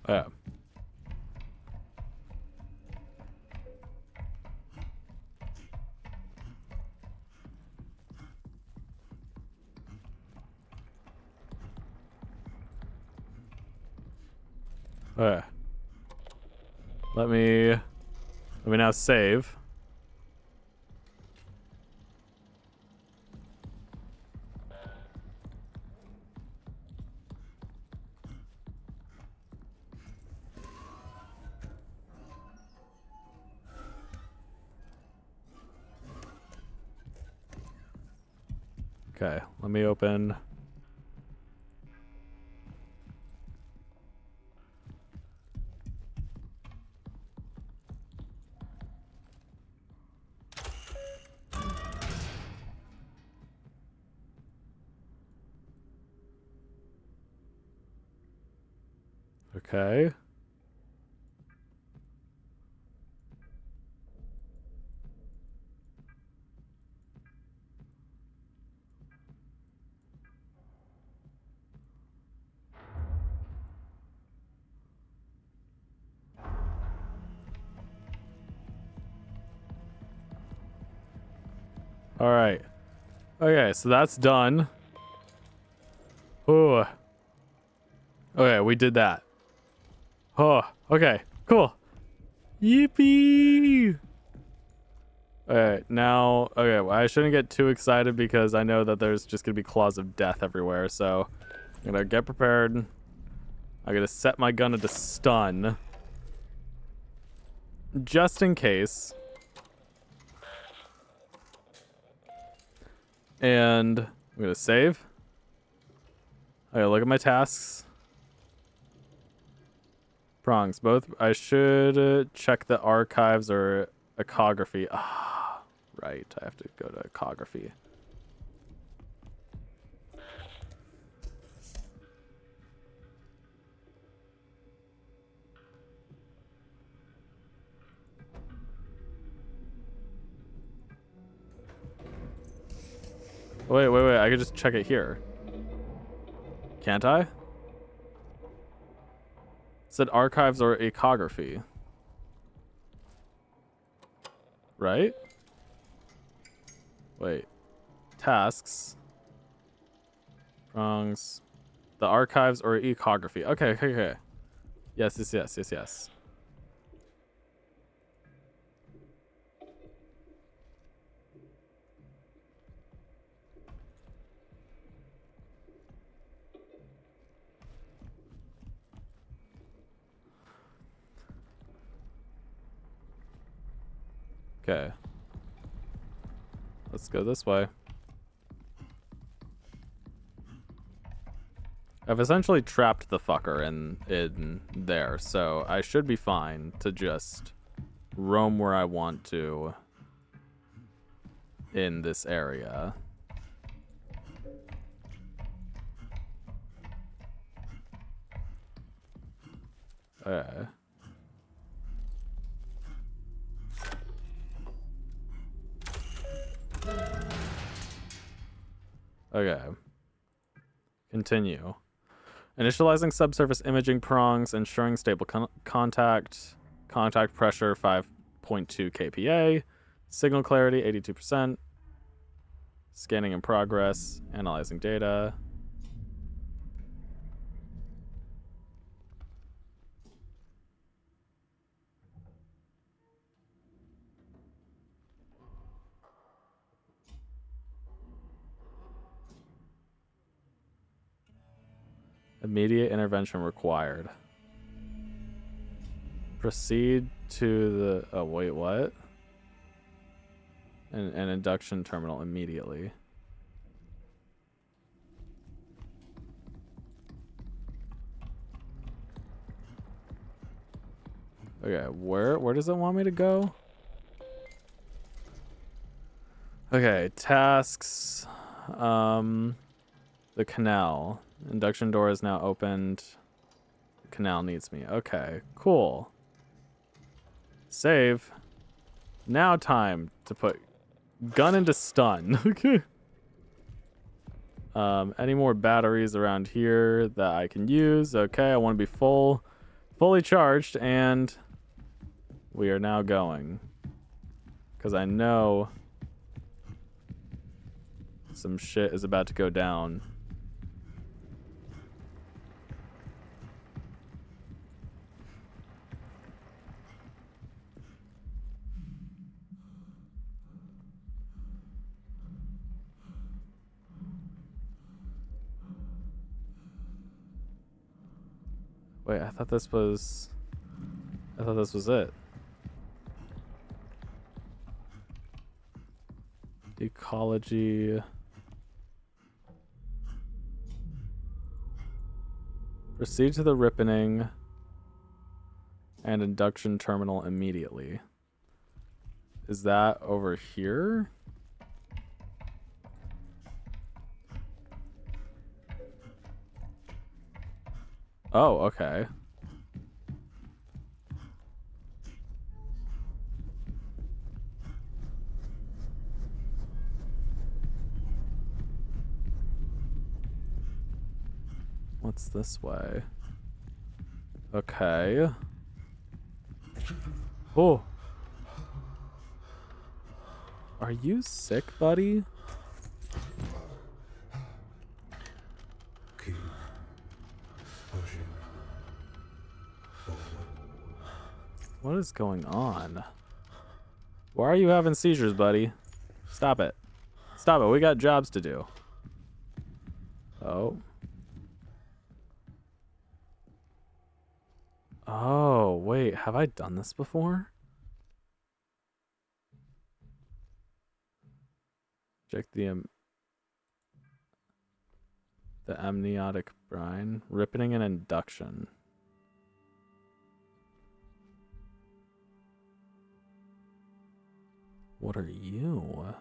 Yeah. Okay. Let me now save. Okay, let me open. Okay. All right. Okay, so that's done. Oh. Okay, we did that. Oh, okay, cool. Yippee! Alright, now, okay, well, I shouldn't get too excited because I know that there's just gonna be claws of death everywhere, so I'm gonna get prepared. I'm gonna set my gun into stun. Just in case. And I'm gonna save. Okay, look at my tasks. Prongs, both. I should check the archives or ecography. Ah, right. I have to go to ecography. Wait. I could just check it here. Can't I? It said archives or ecography. Right? Wait. Tasks. Prongs. The archives or ecography. Okay. Yes. Okay. Let's go this way. I've essentially trapped the fucker in there, so I should be fine to just roam where I want to in this area. Okay. Okay. Continue. Initializing subsurface imaging prongs, ensuring stable contact. Contact pressure 5.2 kPa. Signal clarity 82%. Scanning in progress. Analyzing data. Immediate intervention required. Proceed to the... Oh, wait, what? An induction terminal immediately. Okay, where does it want me to go? Okay, tasks. The canal. Induction door is now opened. The canal needs me. Okay, cool. Save. Now time to put gun into stun. Okay. Any more batteries around here that I can use? Okay, I want to be fully charged, and we are now going. Because I know some shit is about to go down. Wait, I thought this was it. Ecology. Proceed to the ripening and induction terminal immediately. Is that over here? Oh, okay. What's this way? Okay. Oh. Are you sick, buddy? Keep pushing forward. What is going on? Why are you having seizures, buddy? Stop it. Stop it. We got jobs to do. Oh. Oh, wait. Have I done this before? Check the amniotic brine. Ripening and induction. What are you?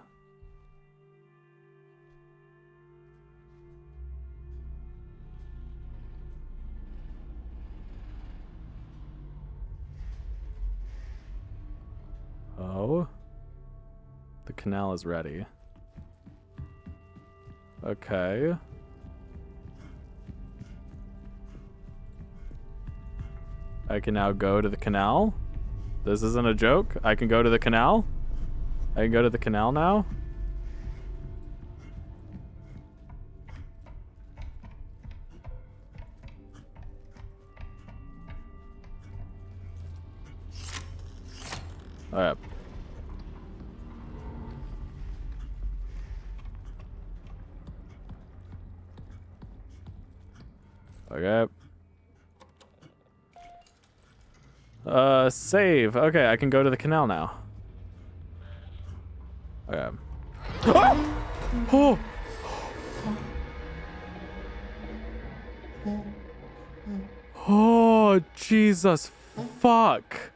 Oh. The canal is ready. Okay. I can now go to the canal. This isn't a joke. I can go to the canal. I can go to the canal now. All right. Okay. Save. Okay, I can go to the canal now. Okay. Oh! Oh, Jesus fuck.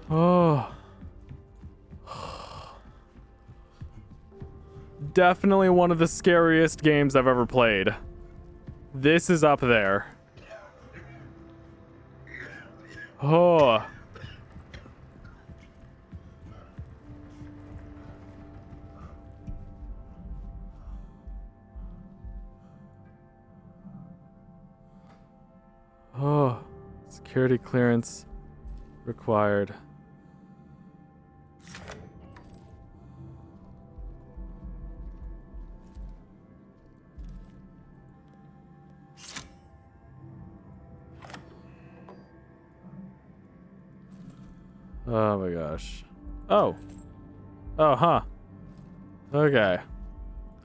Oh. Definitely one of the scariest games I've ever played. This is up there. Oh. Oh. Security clearance required. Oh my gosh. Oh. Oh, huh. Okay.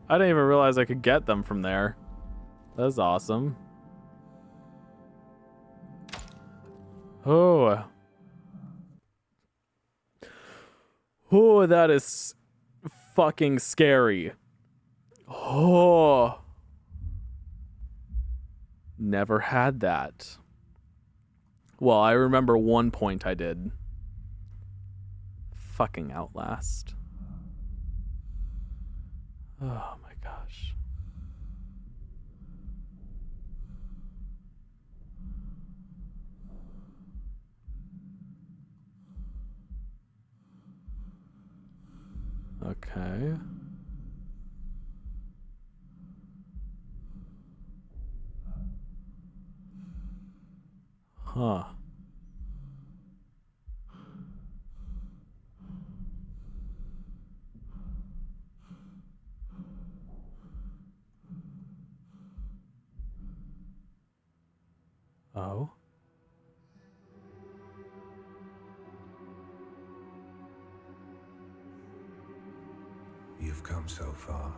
I didn't even realize I could get them from there. That's awesome. Oh. Oh, that is fucking scary. Oh. Never had that. Well, I remember one point I did. Fucking Outlast. Oh my gosh. Okay. Huh. Oh. You've come so far.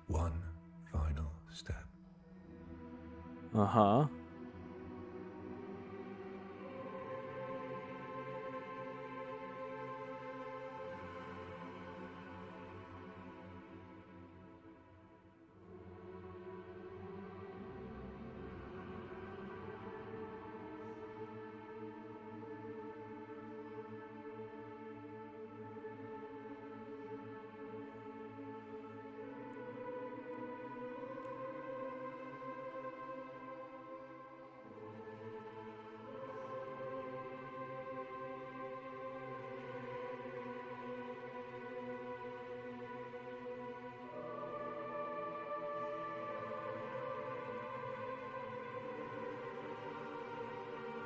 One final step. Uh-huh.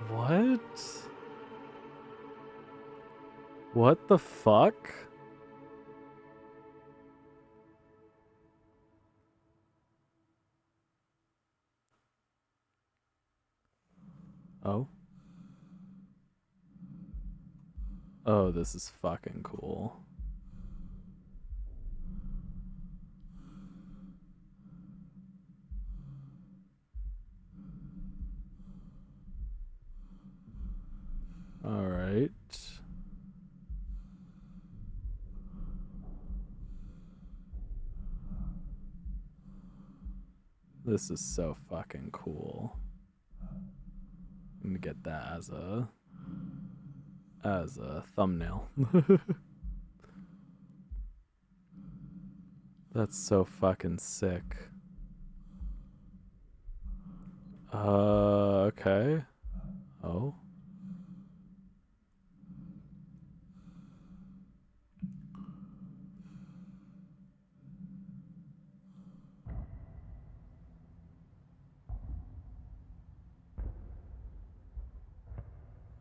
What? What the fuck? Oh. Oh, this is fucking cool. All right. This is so fucking cool. I'm gonna get that as a thumbnail. That's so fucking sick. Okay. Oh.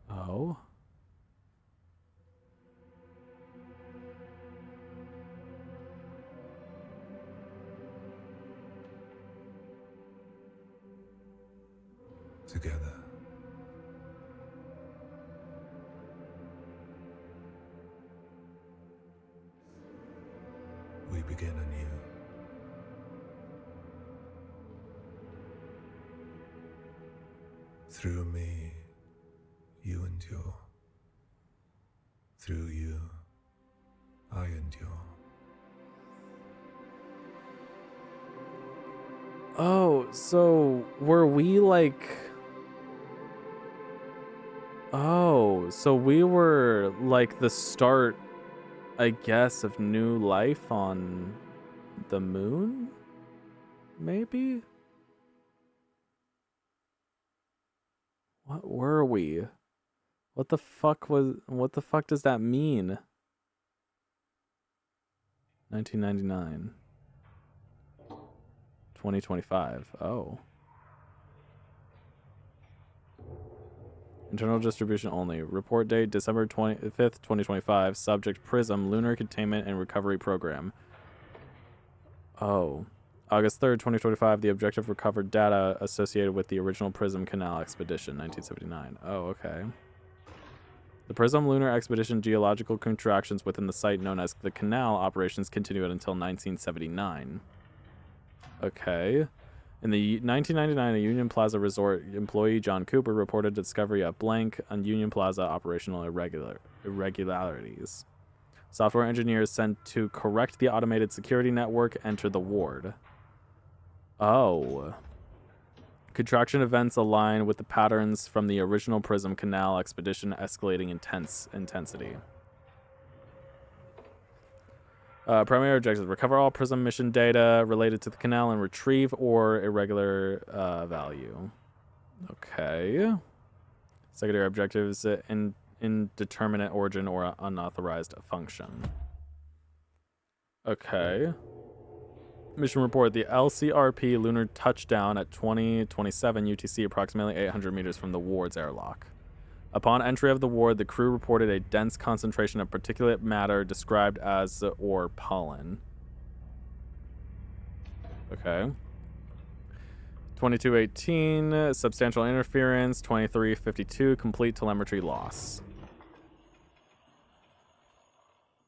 Oh. Together. We begin anew. Through me, you endure. Through you, I endure. Oh, so were we like... Oh, so we were like the start, I guess, of new life on the moon? Maybe? What were we? What the fuck does that mean? 1999. 2025. Oh. Internal distribution only. Report date December 25th, 2025. Subject Prism Lunar Containment and Recovery Program. Oh. August 3rd, 2025, the objective recovered data associated with the original Prism Canal expedition, 1979. Oh, okay. The Prism Lunar Expedition geological contractions within the site known as the Canal operations continued until 1979. Okay. In the 1999 a Union Plaza Resort employee John Cooper reported discovery of blank on Union Plaza operational irregularities. Software engineers sent to correct the automated security network entered the ward. Oh. Contraction events align with the patterns from the original Prism Canal expedition escalating intensity. Primary objectives: recover all Prism mission data related to the canal and retrieve or irregular value. Okay. Secondary objectives: indeterminate origin or unauthorized function. Okay. Mission report: the LCRP lunar touchdown at 2027 UTC, approximately 800 meters from the ward's airlock. Upon entry of the ward, the crew reported a dense concentration of particulate matter described as or pollen. Okay. 2218, substantial interference. 2352, complete telemetry loss.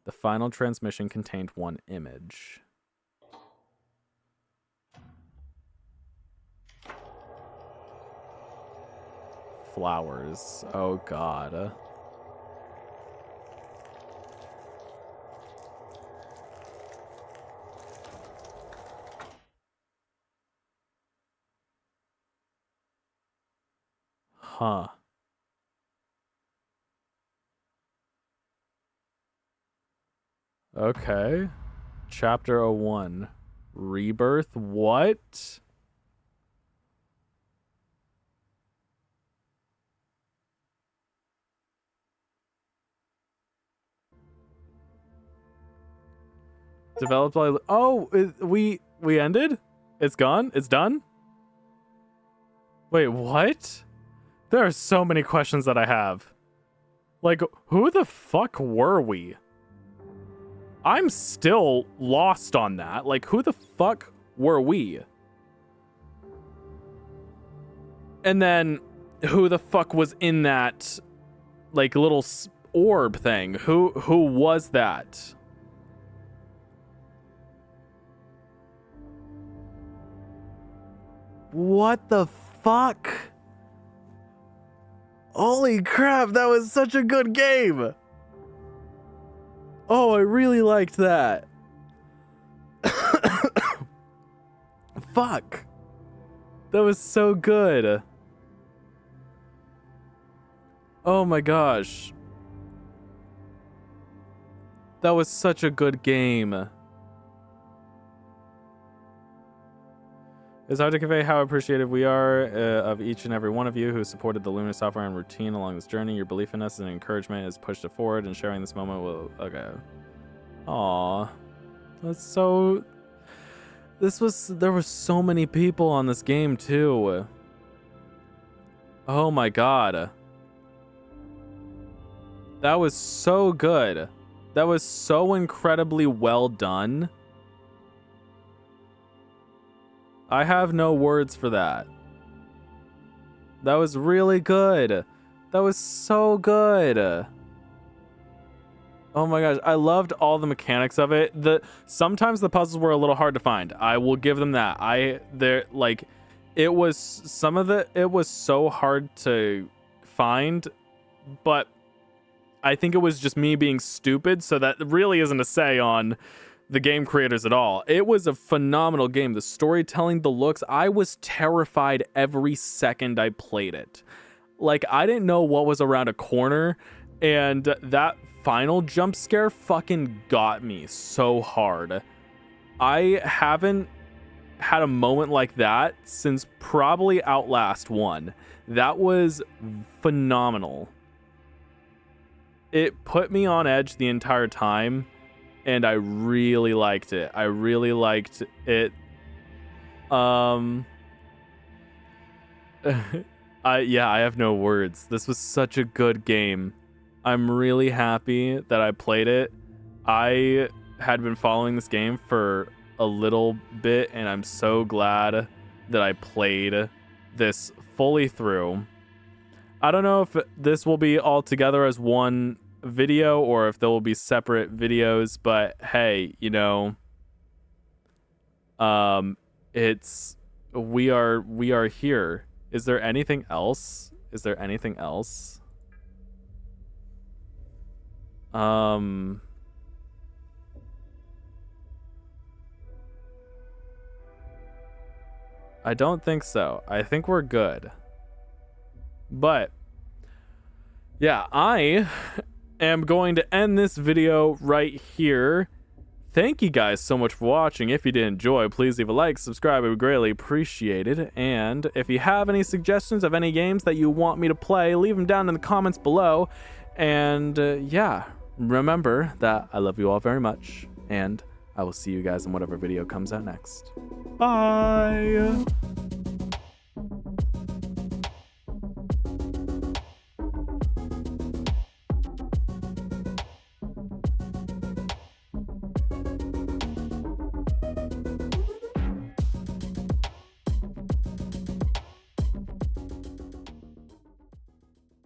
The final transmission contained one image. Flowers. Oh, God. Huh. Okay. Chapter 01. Rebirth? What? Developed by... Oh, we ended? It's gone? It's done? Wait, what? There are so many questions that I have. Like, who the fuck were we? I'm still lost on that. Like, who the fuck were we? And then, who the fuck was in that, like, little orb thing? Who was that? What the fuck? Holy crap, that was such a good game. Oh, I really liked that. Fuck. That was so good. Oh my gosh. That was such a good game. It's hard to convey how appreciative we are of each and every one of you who supported the Lunar software and routine along this journey. Your belief in us and encouragement has pushed it forward, and sharing this moment will... Okay. Aww. That's so... There were so many people on this game, too. Oh my god. That was so good. That was so incredibly well done. I have no words for that. That was really good. That was so good. Oh my gosh, I loved all the mechanics of it. Sometimes the puzzles were a little hard to find. I will give them that. It was so hard to find, but I think it was just me being stupid, so that really isn't a say on the game creators at all. It was a phenomenal game. The storytelling, the looks, I was terrified every second I played it. Like, I didn't know what was around a corner, and that final jump scare fucking got me so hard. I haven't had a moment like that since probably Outlast 1. That was phenomenal. It put me on edge the entire time, and I really liked it. I really liked it. I have no words. This was such a good game. I'm really happy that I played it. I had been following this game for a little bit, and I'm so glad that I played this fully through. I don't know if this will be all together as one video or if there will be separate videos, but hey, you know, it's we are here. Is there anything else? Is there anything else? I don't think so. I think we're good. But yeah, I am going to end this video right here. Thank you guys so much for watching. If you did enjoy, please leave a like, subscribe. I would greatly appreciate it. And if you have any suggestions of any games that you want me to play, leave them down in the comments below. And yeah, remember that I love you all very much. And I will see you guys in whatever video comes out next. Bye!